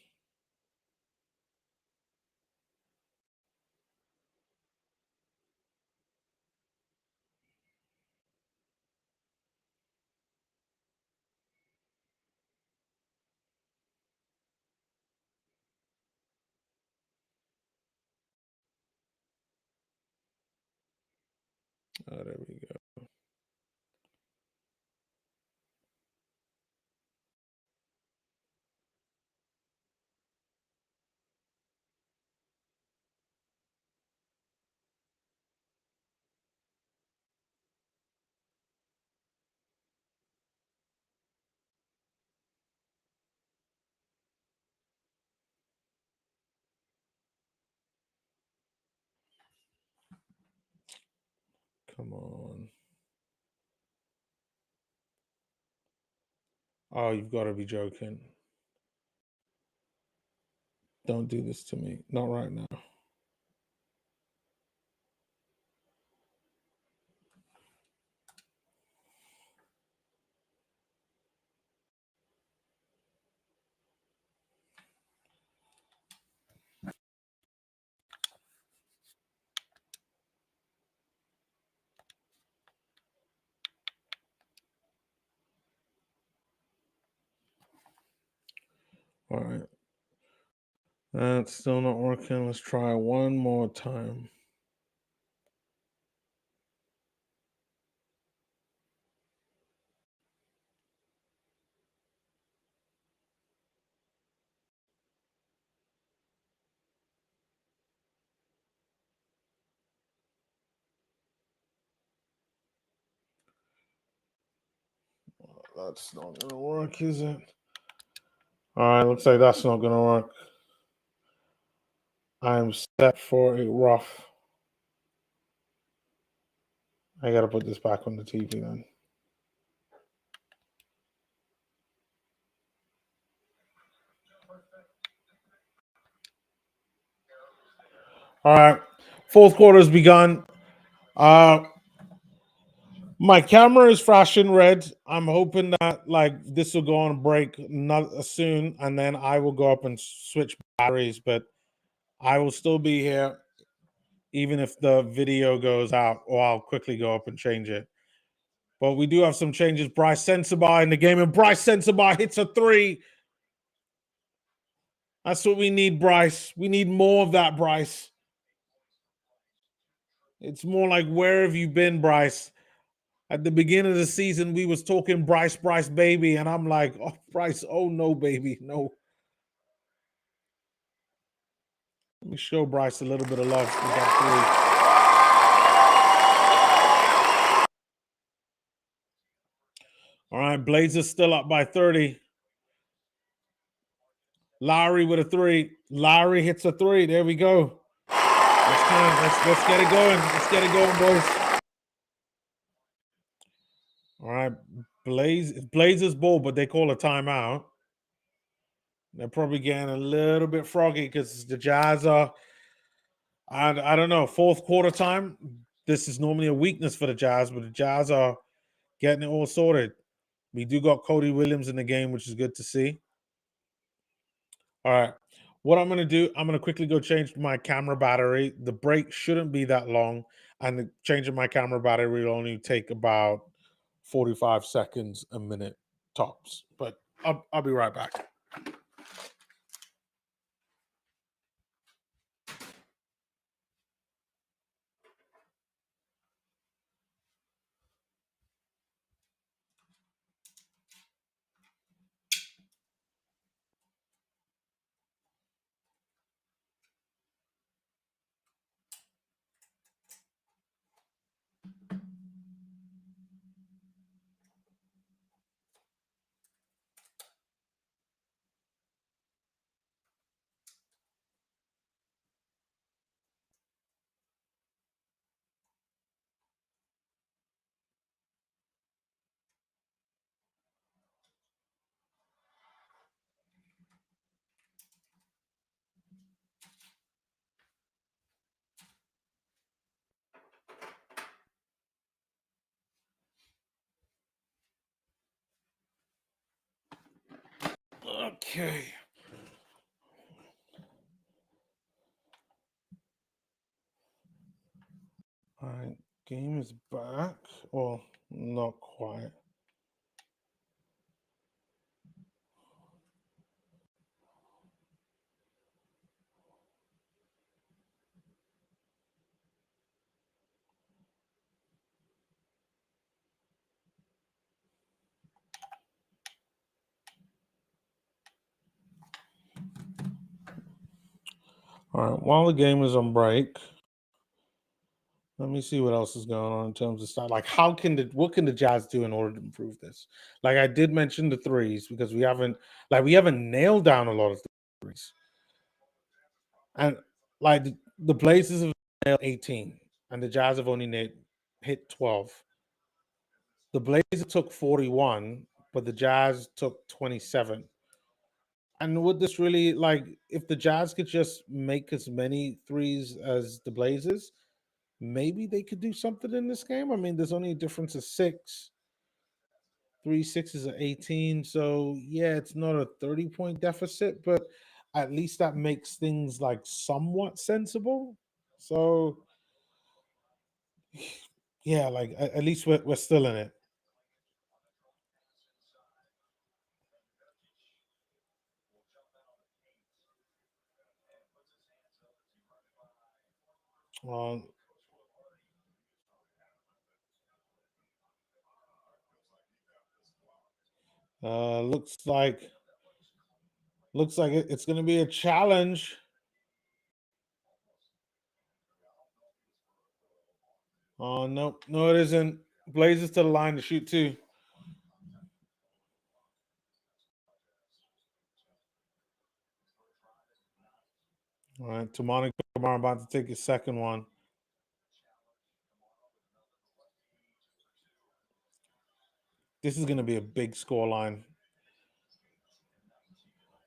Oh, there we go. Come on. Oh, you've got to be joking. Don't do this to me. Not right now. All right. That's still not working. Let's try one more time. That's not gonna work, is it? All right, looks like that's not gonna work. I'm set for a rough. I gotta put this back on the TV then. All right, fourth quarter has begun. My camera is flashing red. I'm hoping that like this will go on break not soon, and then I will go up and switch batteries. But I will still be here, even if the video goes out, or I'll quickly go up and change it. But we do have some changes. Bryce Sensabaugh in the game, and Bryce Sensabaugh hits a three. That's what we need, Bryce. We need more of that, Bryce. It's more like, where have you been, Bryce? At the beginning of the season, we was talking Bryce, Bryce, baby, and I'm like, oh, Bryce, oh no, baby, no. Let me show Bryce a little bit of love with that three. All right, Blazers still up by 30. Lowry with a three. Lowry hits a three. There we go. Let's get it going. Let's get it going, boys. All right, Blazers ball, but they call a timeout. They're probably getting a little bit froggy because the Jazz are, I don't know, fourth quarter time. This is normally a weakness for the Jazz, but the Jazz are getting it all sorted. We do got Cody Williams in the game, which is good to see. All right. What I'm going to do, I'm going to quickly go change my camera battery. The break shouldn't be that long, and the changing my camera battery will only take about 45 seconds, a minute tops. But I'll be right back. Okay. All right. Game is back. Well, not quite. All right. While the game is on break, let me see what else is going on in terms of stuff. Like, what can the Jazz do in order to improve this? Like, I did mention the threes because we haven't nailed down a lot of threes, and like the Blazers have nailed 18, and the Jazz have only hit 12. The Blazers took 41, but the Jazz took 27. And would this really, like, if the Jazz could just make as many threes as the Blazers, maybe they could do something in this game. I mean, there's only a difference of 6. 3 6 are 18. So yeah, it's not a 30-point deficit, but at least that makes things like somewhat sensible. So yeah, like at least we're still in it. Well, looks like it's going to be a challenge. Oh no, no, it isn't. Blazers to the line to shoot two. All right, Tamani Kamara about to take his second one. This is going to be a big score line.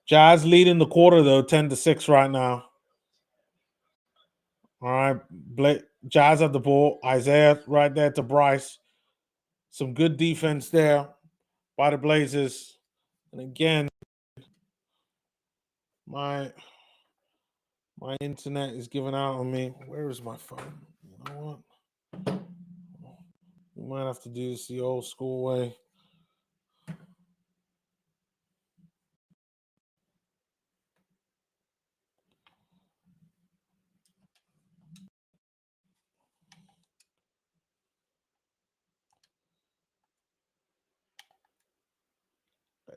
Jazz leading the quarter though, 10-6 right now. All right, Jazz at the ball. Isaiah right there to Bryce. Some good defense there by the Blazers. And again, my internet is giving out on me. Where is my phone? You know what? We might have to do this the old school way.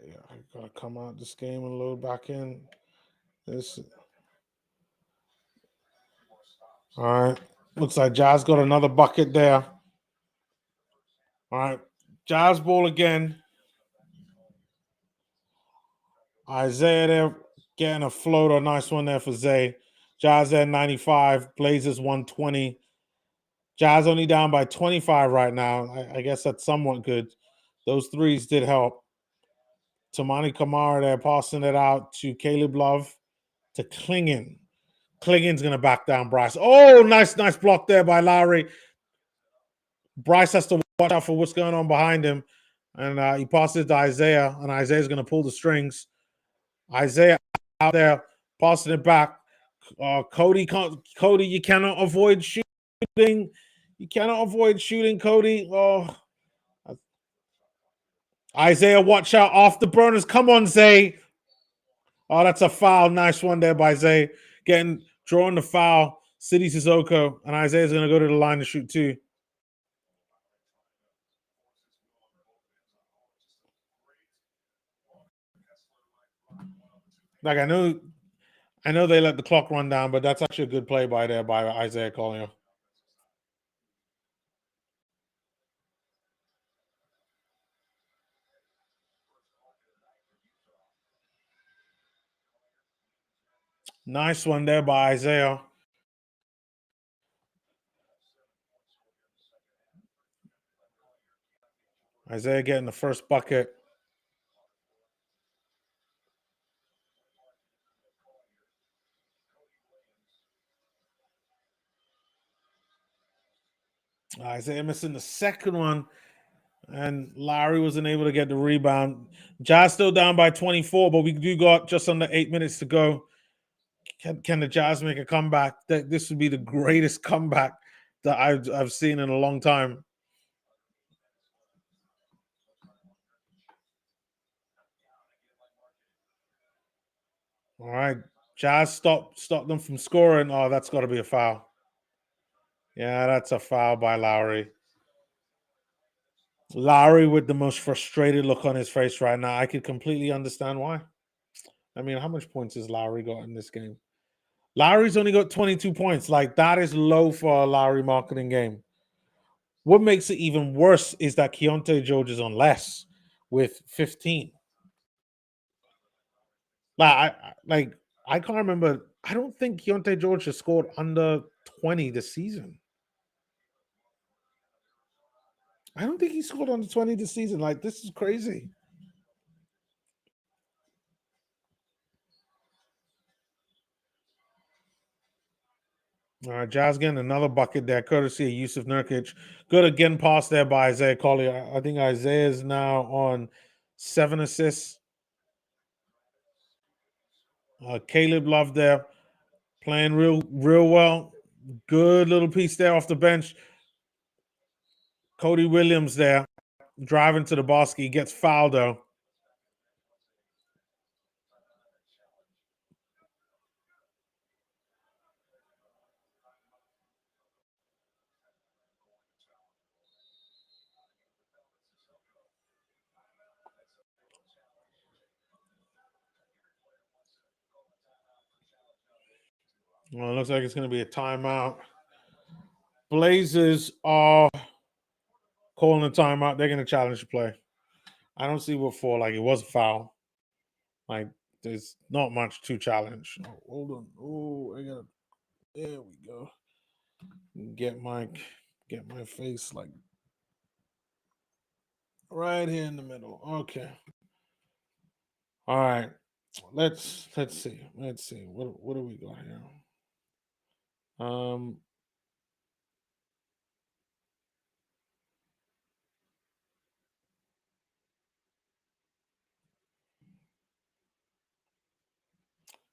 Yeah, I gotta come out this game and load back in. This. All right. Looks like Jazz got another bucket there. All right. Jazz ball again. Isaiah there getting a floater. Nice one there for Zay. Jazz at 95. Blazers 120. Jazz only down by 25 right now. I guess that's somewhat good. Those threes did help. Tamani Kamara there passing it out to Caleb Love to Klingen. Klingen's going to back down Bryce. Oh, nice block there by Lowry. Bryce has to watch out for what's going on behind him. And he passes to Isaiah, and Isaiah's going to pull the strings. Isaiah out there passing it back. Cody, you cannot avoid shooting. You cannot avoid shooting, Cody. Oh, Isaiah, watch out. Off the burners. Come on, Zay. Oh, that's a foul. Nice one there by Zay. Drawing the foul. City Sissoko. And Isaiah's going to go to the line to shoot two. Like, I know they let the clock run down, but that's actually a good play by Isaiah Collier. Nice one there by Isaiah. Isaiah getting the first bucket. Isaiah missing the second one, and Larry wasn't able to get the rebound. Jazz still down by 24, but we do got just under 8 minutes to go. Can the Jazz make a comeback? This would be the greatest comeback that I've seen in a long time. All right, Jazz stop them from scoring. Oh, that's got to be a foul. Yeah, that's a foul by Lowry. Lowry with the most frustrated look on his face right now. I could completely understand why. I mean, how much points has Lowry got in this game? Lowry's only got 22 points. Like, that is low for a Lowry marketing game. What makes it even worse is that Keontae George is on less with 15. I can't remember. I don't think Keontae George has scored under 20 this season. I don't think he scored under 20 this season. Like, this is crazy. All right, Jazz getting another bucket there, courtesy of Yusuf Nurkic. Good again pass there by Isaiah Collier. I think Isaiah is now on 7 assists. Caleb Love there, playing real well. Good little piece there off the bench. Cody Williams there, driving to the basket. He gets fouled though. Well, it looks like it's going to be a timeout. Blazers are calling a timeout. They're going to challenge the play. I don't see what for. Like, it was a foul. Like, there's not much to challenge. Oh, hold on. Oh, I got. There we go. Get my face like right here in the middle. Okay. All right. Let's see. Let's see. What do we got here? Um.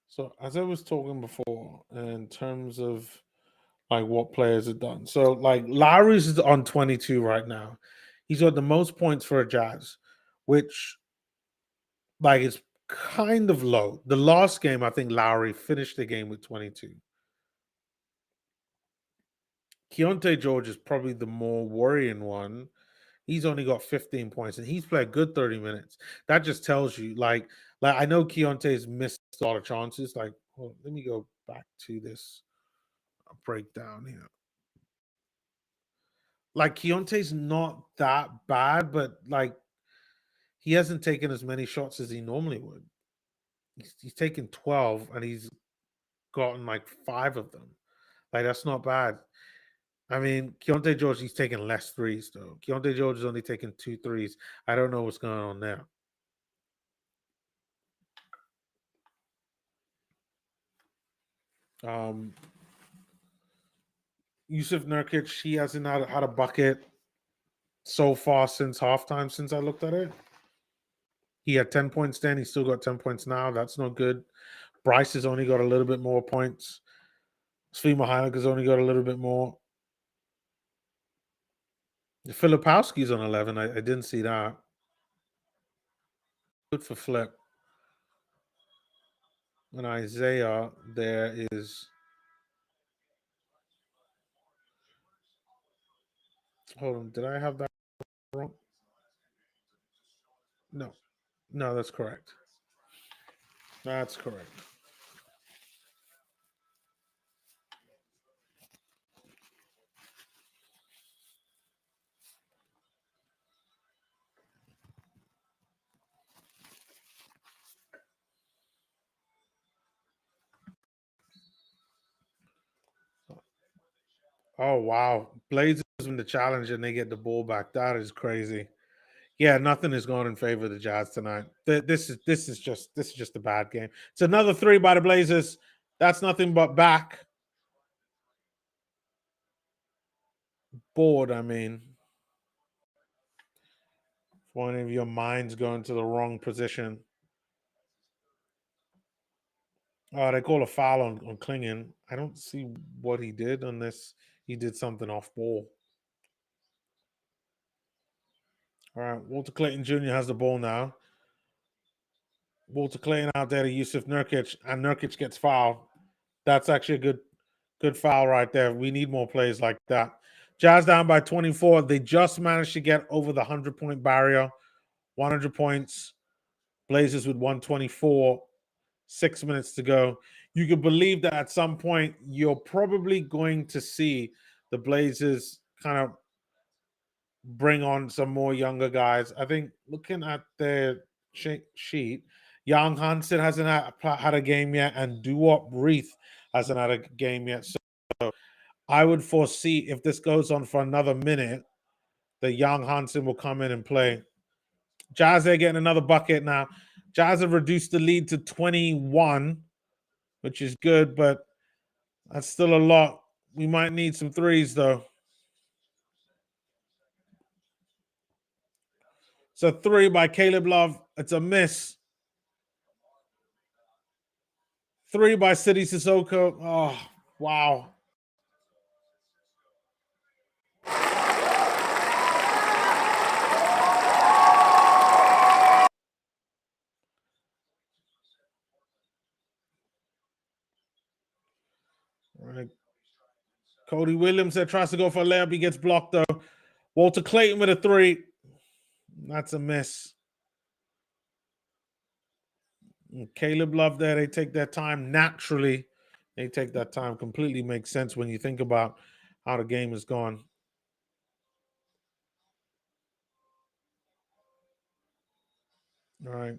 So as I was talking before, in terms of like what players have done. So like Lowry's is on 22 right now. He's got the most points for a Jazz, which like is kind of low. The last game, I think Lowry finished the game with 22. Keontae George is probably the more worrying one. He's only got 15 points and he's played good 30 minutes. That just tells you, like I know Keontae's missed a lot of chances. Like, let me go back to this breakdown here. Like Keontae's not that bad, but like he hasn't taken as many shots as he normally would. He's taken 12 and he's gotten like 5 of them. Like that's not bad. I mean, Keontae George, he's taking less threes though. Keontae George is only taking 2 threes. I don't know what's going on there. Yusuf Nurkic, he hasn't had a bucket so far since halftime, since I looked at it. He had 10 points then. He's still got 10 points now. That's not good. Bryce has only got a little bit more points. Svi Mihailik has only got a little bit more. Filipowski's on 11. I didn't see that. Good for Flip. And Isaiah, there is. Hold on. Did I have that wrong? No. No, that's correct. That's correct. Oh, wow. Blazers win the challenge and they get the ball back. That is crazy. Yeah, nothing is going in favor of the Jazz tonight. This is just a bad game. It's another 3 by the Blazers. That's nothing but back. Board, I mean. If one of your minds going to the wrong position. Oh, they call a foul on Klingon. I don't see what he did unless he did something off ball. All right, Walter Clayton Jr. has the ball now. Walter Clayton out there to Yusuf Nurkic, and Nurkic gets fouled. That's actually a good foul right there. We need more plays like that. Jazz down by 24. They just managed to get over the 100-point barrier. 100 points. Blazers with 124. 6 minutes to go. You could believe that at some point you're probably going to see the Blazers kind of bring on some more younger guys. I think looking at their sheet, Young Hansen hasn't had a game yet, and Duop Reith hasn't had a game yet. So I would foresee if this goes on for another minute, that Young Hansen will come in and play. Jazz are getting another bucket now. Jazz have reduced the lead to 21, which is good, but that's still a lot. We might need some threes, though. So 3 by Caleb Love. It's a miss. 3 by City Sissoko. Oh, wow. All right. Cody Williams that tries to go for a layup. He gets blocked, though. Walter Clayton with a 3. That's a miss. And Caleb Love there. They take their time naturally They take that time. Completely makes sense when you think about how the game is gone. All right.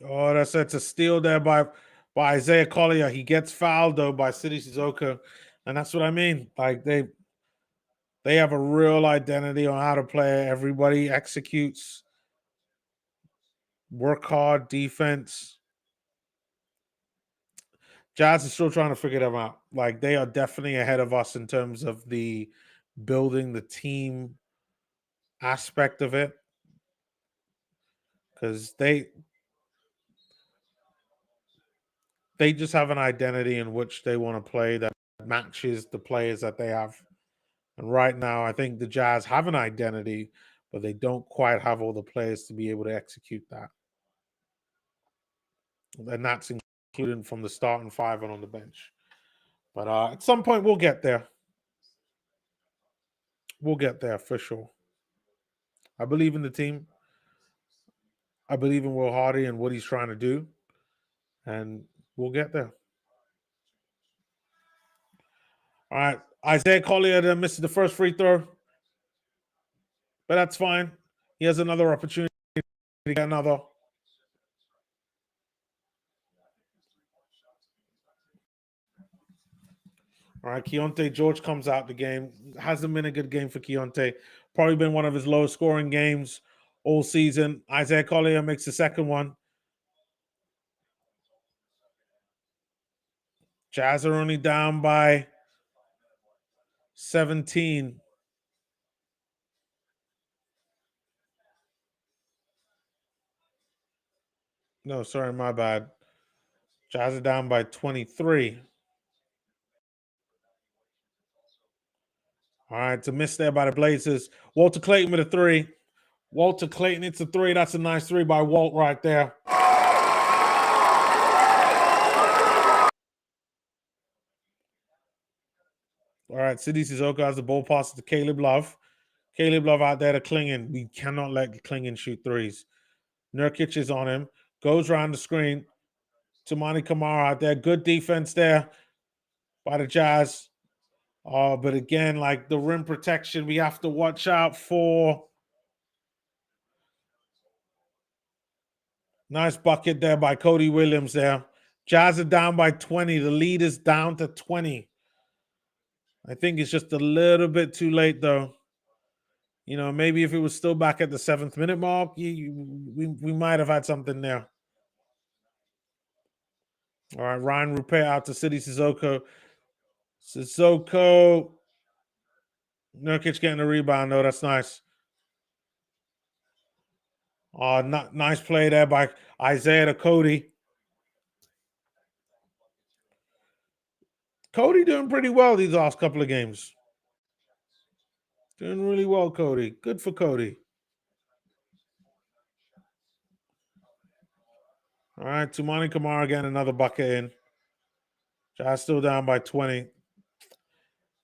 Oh, that's a steal there by Isaiah Collier. He gets fouled though by City Sissoko, and that's what I mean. Like they have a real identity on how to play. Everybody executes, work hard, defense. Jazz is still trying to figure them out. Like they are definitely ahead of us in terms of the building the team aspect of it, because they just have an identity in which they want to play that matches the players that they have. And right now, I think the Jazz have an identity, but they don't quite have all the players to be able to execute that. And that's including from the starting five and on the bench. But at some point, we'll get there. We'll get there for sure. I believe in the team. I believe in Will Hardy and what he's trying to do. And we'll get there. All right. Isaiah Collier then missed the first free throw. But that's fine. He has another opportunity to get another. All right, Keontae George comes out the game. Hasn't been a good game for Keontae. Probably been one of his lowest scoring games all season. Isaiah Collier makes the second one. Jazz are only down by 17. No, sorry, my bad. Jazz are down by 23. All right, to miss there by the Blazers. Walter Clayton with a three. Walter Clayton, it's a three. That's a nice three by Walt right there. All right, City Sissoko has the ball pass to Caleb Love. Caleb Love out there to Klingon. We cannot let Klingon shoot threes. Nurkic is on him. Goes around the screen. Toumani Camara out there. Good defense there by the Jazz. But again, like the rim protection, we have to watch out for. Nice bucket there by Cody Williams there. Jazz are down by 20. The lead is down to 20. I think it's just a little bit too late, though. You know, maybe if it was still back at the 7th minute mark, we might have had something there. All right, Ryan Rupert out to City Sissoko. Sissoko. Nurkic getting a rebound, though. That's nice. Nice play there by Isaiah to Cody. Cody doing pretty well these last couple of games. Doing really well, Cody. Good for Cody. All right, Toumani Camara getting another bucket in. Jazz still down by 20.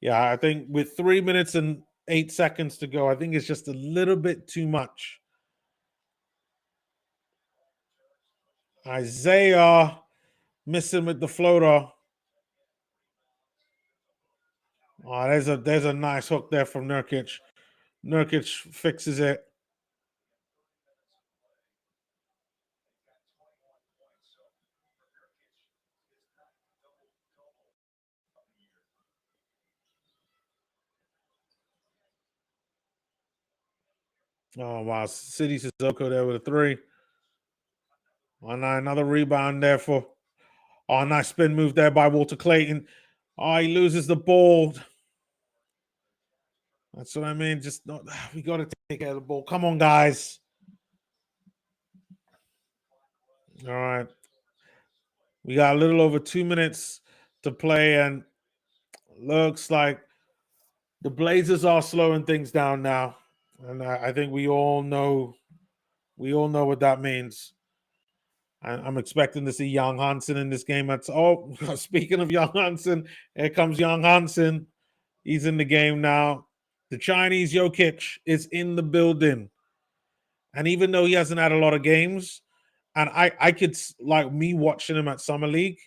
Yeah, I think with 3 minutes and 8 seconds to go, I think it's just a little bit too much. Isaiah missing with the floater. Oh, there's a nice hook there from Nurkic. Nurkic fixes it. Oh, wow. City Sissoko there with a three. Another rebound there for. Oh, nice spin move there by Walter Clayton. Oh, he loses the ball. That's what I mean. Just not, we got to take care of the ball. Come on, guys. All right. We got a little over 2 minutes to play, and looks like the Blazers are slowing things down now. And I think we all know what that means. I'm expecting to see Young Hansen in this game. Speaking of Young Hansen, here comes Young Hansen. He's in the game now. The Chinese Jokic is in the building. And even though he hasn't had a lot of games, And I could, like, me watching him at Summer League,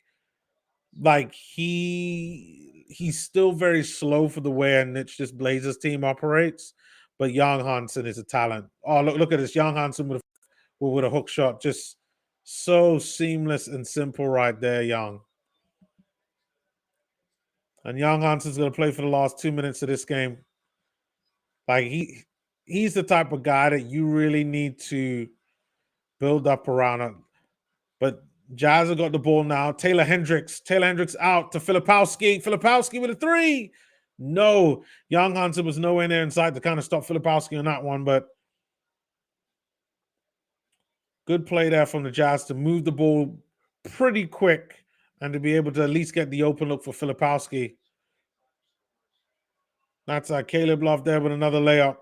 like he's still very slow for the way in which this Blazers team operates. But Young Hansen is a talent. Oh, look at this. Young Hansen with a hook shot. Just so seamless and simple right there, Young. And Young Hansen's going to play for the last 2 minutes of this game. Like, he's the type of guy that you really need to build up around. But Jazz have got the ball now. Taylor Hendricks out to Filipowski. Filipowski with a three. No, Young Hansen was nowhere near inside to kind of stop Filipowski on that one, but good play there from the Jazz to move the ball pretty quick and to be able to at least get the open look for Filipowski. That's Caleb Love there with another layup.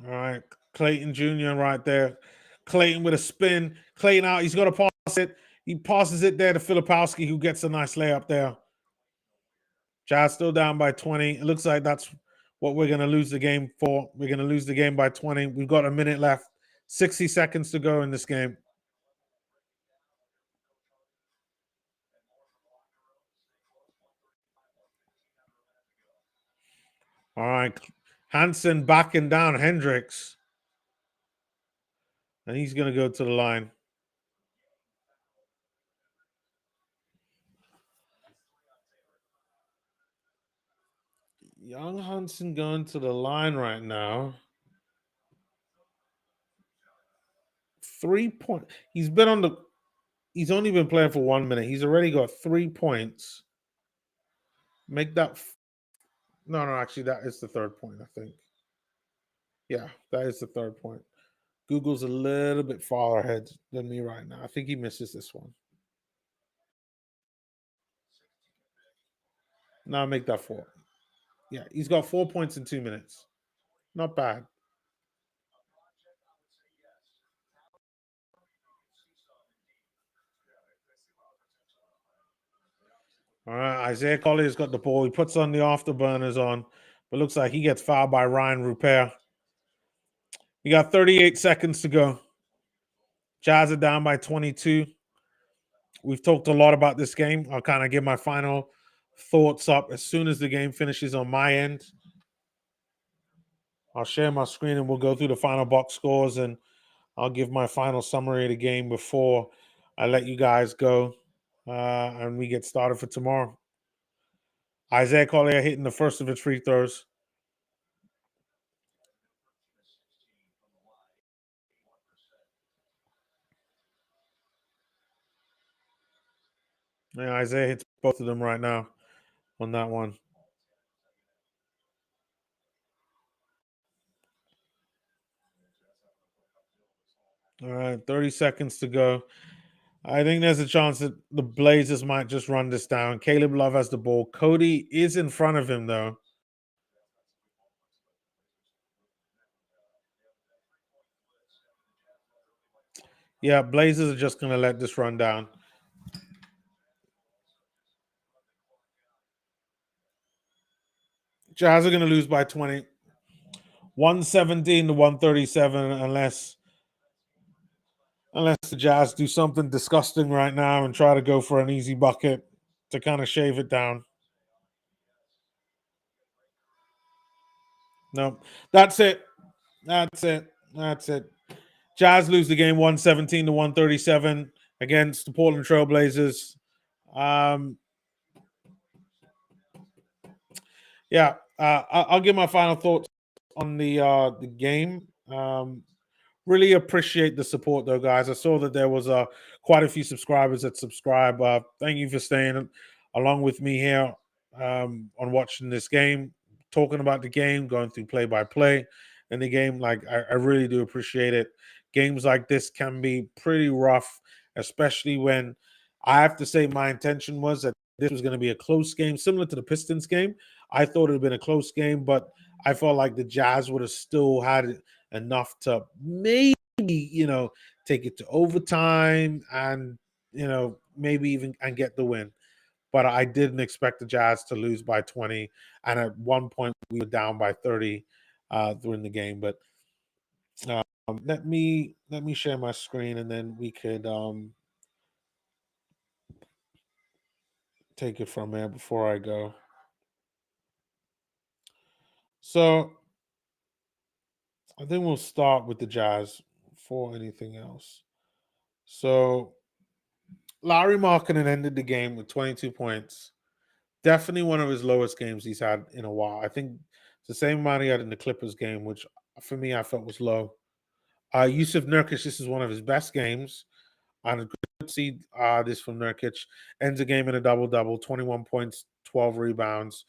All right, Clayton Jr. right there. Clayton with a spin. Clayton out. He's got to pass it. He passes it there to Filipowski, who gets a nice layup there. Jazz still down by 20. It looks like that's what we're going to lose the game for. We're going to lose the game by 20. We've got a minute left. 60 seconds to go in this game. All right. Hansen backing down Hendricks. And he's going to go to the line. Young Hansen going to the line right now. 3 points. He's only been playing for 1 minute. He's already got 3 points. Make that. No, actually, that is the third point, I think. Yeah, that is the third point. Google's a little bit farther ahead than me right now. I think he misses this one. Now make that 4. Yeah, he's got 4 points in 2 minutes. Not bad. All right, Isaiah Collier's got the ball. He puts on the afterburners on, but looks like he gets fouled by Ryan Rupert. You got 38 seconds to go. Jazz are down by 22. We've talked a lot about this game. I'll kind of give my final thoughts up as soon as the game finishes on my end. I'll share my screen and we'll go through the final box scores and I'll give my final summary of the game before I let you guys go and we get started for tomorrow. Isaiah Collier hitting the first of his free throws. Yeah, Isaiah hits both of them right now on that one. All right, 30 seconds to go. I think there's a chance that the Blazers might just run this down. Caleb Love has the ball. Cody is in front of him, though. Yeah, Blazers are just going to let this run down. Jazz are going to lose by 20. 117 to 137 unless the Jazz do something disgusting right now and try to go for an easy bucket to kind of shave it down. No, that's it. Jazz lose the game 117 to 137 against the Portland Trailblazers. I'll give my final thoughts on the game. Really appreciate the support, though, guys. I saw that there was quite a few subscribers that subscribe. Thank you for staying along with me here on watching this game, talking about the game, going through play-by-play in the game. Like, I really do appreciate it. Games like this can be pretty rough, especially when I have to say my intention was that this was going to be a close game, similar to the Pistons game. I thought it would have been a close game, but I felt like the Jazz would have still had enough to maybe, take it to overtime and, maybe even and get the win. but I didn't expect the Jazz to lose by 20. And at one point, we were down by 30 during the game. But let me share my screen, and then we could take it from there before I go. So I think we'll start with the Jazz before anything else. So Larry Markkinen ended the game with 22 points. Definitely one of his lowest games he's had in a while. I think it's the same amount he had in the Clippers game, which for me I felt was low. Yusuf Nurkic, this is one of his best games. And good to see this from Nurkic. Ends the game in a double-double, 21 points, 12 rebounds.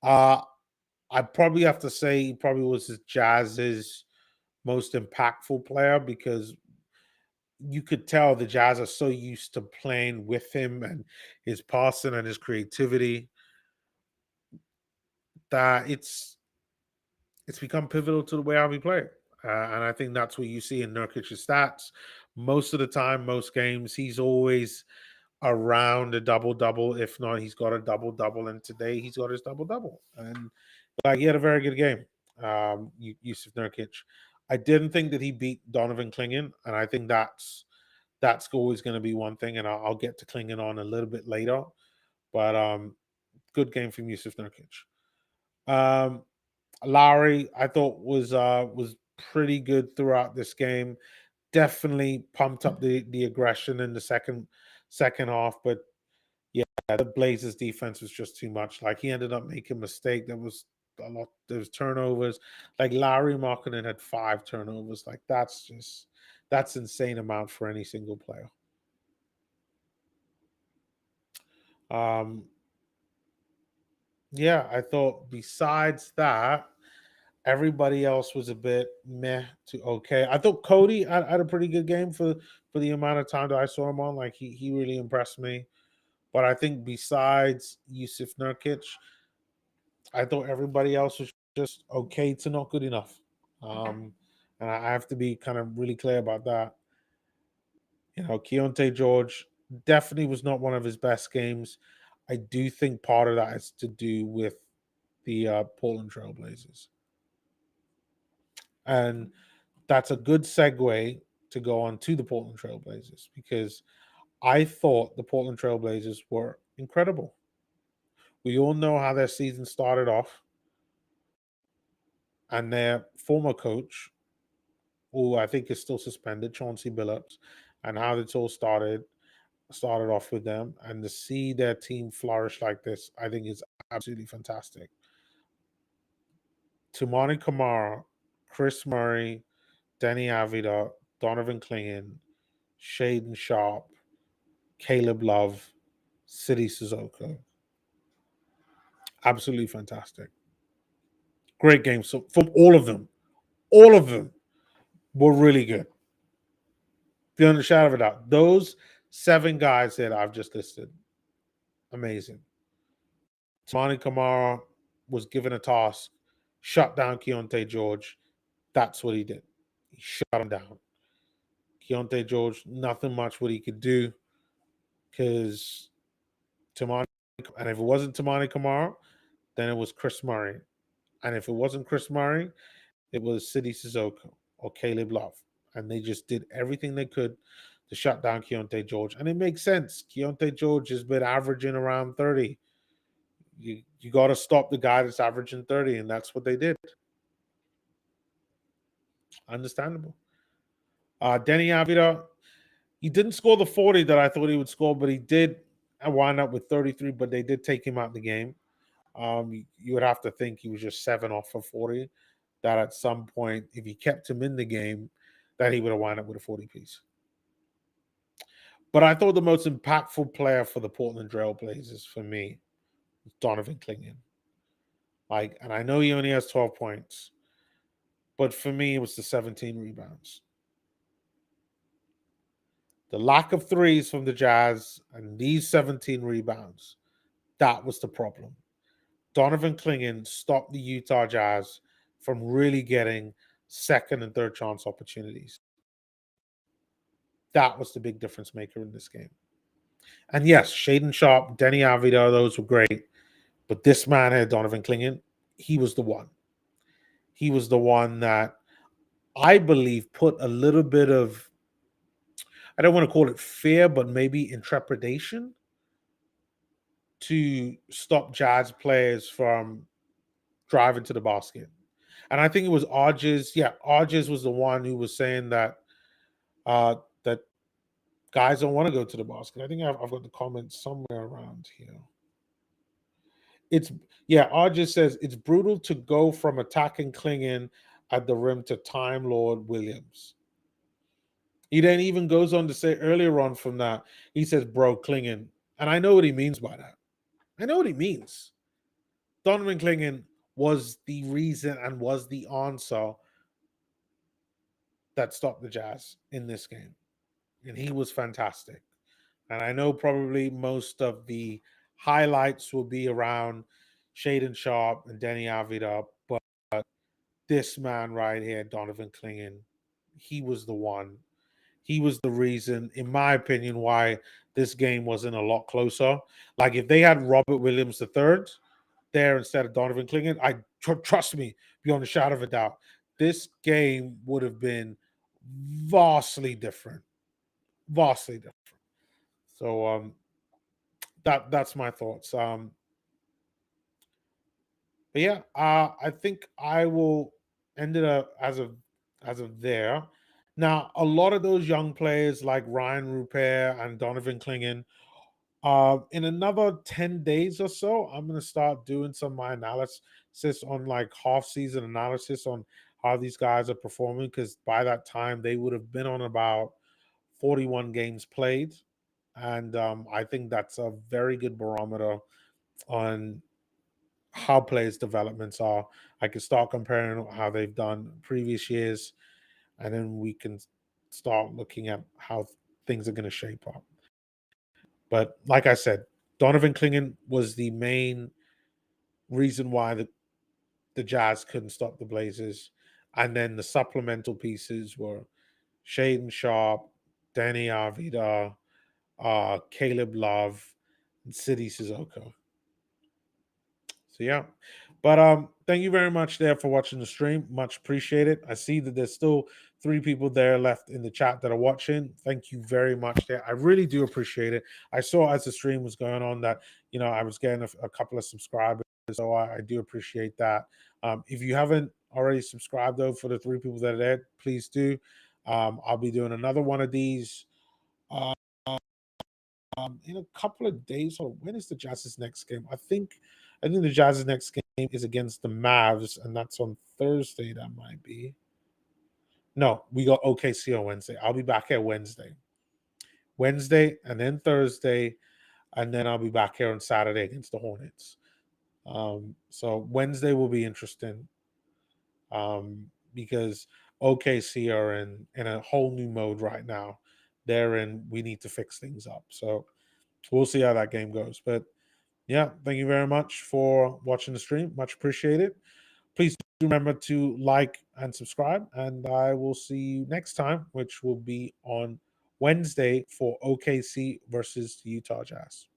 I probably have to say he probably was his Jazz's most impactful player, because you could tell the Jazz are so used to playing with him and his passing and his creativity that it's become pivotal to the way how we play. And I think that's what you see in Nurkic's stats. Most of the time, most games, he's always around a double-double. If not, he's got a double-double. And today he's got his double-double. And he had a very good game, Yusuf Nurkic. I didn't think that he beat Donovan Clingan, and I think that's always going to be one thing. And I'll get to Clingan on a little bit later. But good game from Yusuf Nurkic. Lowry, I thought was pretty good throughout this game. Definitely pumped up the aggression in the second half, but yeah, the Blazers defense was just too much. Like, he ended up making a mistake. There was turnovers. Like, Larry Markkinen had 5 turnovers. Like, that's insane amount for any single player. Yeah, I thought besides that, everybody else was a bit meh to okay. I thought Cody had a pretty good game for the amount of time that I saw him on. Like, he really impressed me. But I think besides Yusuf Nurkic, I thought everybody else was just okay to not good enough. And I have to be kind of really clear about that. Keyonte George definitely was not one of his best games. I do think part of that has to do with the Portland Trailblazers. And that's a good segue to go on to the Portland Trailblazers, because I thought the Portland Trailblazers were incredible. We all know how their season started off, and their former coach, who I think is still suspended, Chauncey Billups, and how it's all started off with them, and to see their team flourish like this, I think is absolutely fantastic. Toumani Camara, Chris Murray, Denny Avila, Donovan Clingan, Shaden Sharp, Caleb Love, City Sissoko. Absolutely fantastic. Great game. So from all of them were really good. Beyond a shadow of a doubt. Those 7 guys that I've just listed, amazing. Toumani Camara was given a task, shut down Keyonte George. That's what he did. He shut him down. Keyonte George, nothing much what he could do, because Toumani, and if it wasn't Toumani Camara, then it was Chris Murray. And if it wasn't Chris Murray, it was City Sissoko or Caleb Love. And they just did everything they could to shut down Keyonte George. And it makes sense. Keyonte George has been averaging around 30. You got to stop the guy that's averaging 30, and that's what they did. Understandable. Denny Avila, he didn't score the 40 that I thought he would score, but he did wind up with 33, but they did take him out of the game. You would have to think he was just 7 off for 40, that at some point, if he kept him in the game, that he would have wound up with a 40 piece. But I thought the most impactful player for the Portland Trailblazers for me was Donovan Clingan. And I know he only has 12 points, but for me, it was the 17 rebounds. The lack of threes from the Jazz and these 17 rebounds, that was the problem. Donovan Clingan stopped the Utah Jazz from really getting second and third chance opportunities. That was the big difference maker in this game. And yes, Shaden Sharp, Denny Avila, those were great. But this man here, Donovan Clingan, he was the one. He was the one that I believe put a little bit of, I don't want to call it fear, but maybe intrepidation to stop Jazz players from driving to the basket. And I think it was Arges. Yeah, Arges was the one who was saying that that guys don't want to go to the basket. I think I've got the comments somewhere around here. It's Arges says it's brutal to go from attacking Clingan at the rim to Time Lord Williams. He then even goes on to say earlier on from that, he says, bro, Clingan. And I know what he means by that. I know what he means. Donovan Clingan was the reason and was the answer that stopped the Jazz in this game. And he was fantastic. And I know probably most of the highlights will be around Shaden Sharp and Denny Avila, but this man right here, Donovan Clingan, he was the one. He was the reason, in my opinion, why this game wasn't a lot closer. Like if they had Robert Williams III there instead of Donovan Clingan, trust me, beyond a shadow of a doubt, this game would have been vastly different. Vastly different. So that's my thoughts. But yeah, I think I will end it up as of there. Now, a lot of those young players like Ryan Rupert and Donovan Clingan, in another 10 days or so, I'm going to start doing some of my analysis on like half season analysis on how these guys are performing, because by that time they would have been on about 41 games played. And I think that's a very good barometer on how players' developments are. I can start comparing how they've done previous years, and then we can start looking at how things are going to shape up. But like I said, Donovan Clingan was the main reason why the Jazz couldn't stop the Blazers. And then the supplemental pieces were Shaden Sharp, Danny Avila, Caleb Love, and City Sissoko. So yeah. But thank you very much there for watching the stream. Much appreciated. I see that there's still 3 people there left in the chat that are watching. Thank you very much there. I really do appreciate it. I saw as the stream was going on that, I was getting a couple of subscribers. So I do appreciate that. If you haven't already subscribed though, for the 3 people that are there, please do. I'll be doing another one of these in a couple of days. Or when is the Jazz's next game? I think the Jazz's next game is against the Mavs, and that's on Thursday. That might be. No, we got OKC on Wednesday. I'll be back here Wednesday, and then Thursday, and then I'll be back here on Saturday against the Hornets. So Wednesday will be interesting, because OKC are in a whole new mode right now. They're in. We need to fix things up. So we'll see how that game goes. But yeah, thank you very much for watching the stream. Much appreciated. Please remember to like and subscribe, and I will see you next time, which will be on Wednesday for OKC versus the Utah Jazz.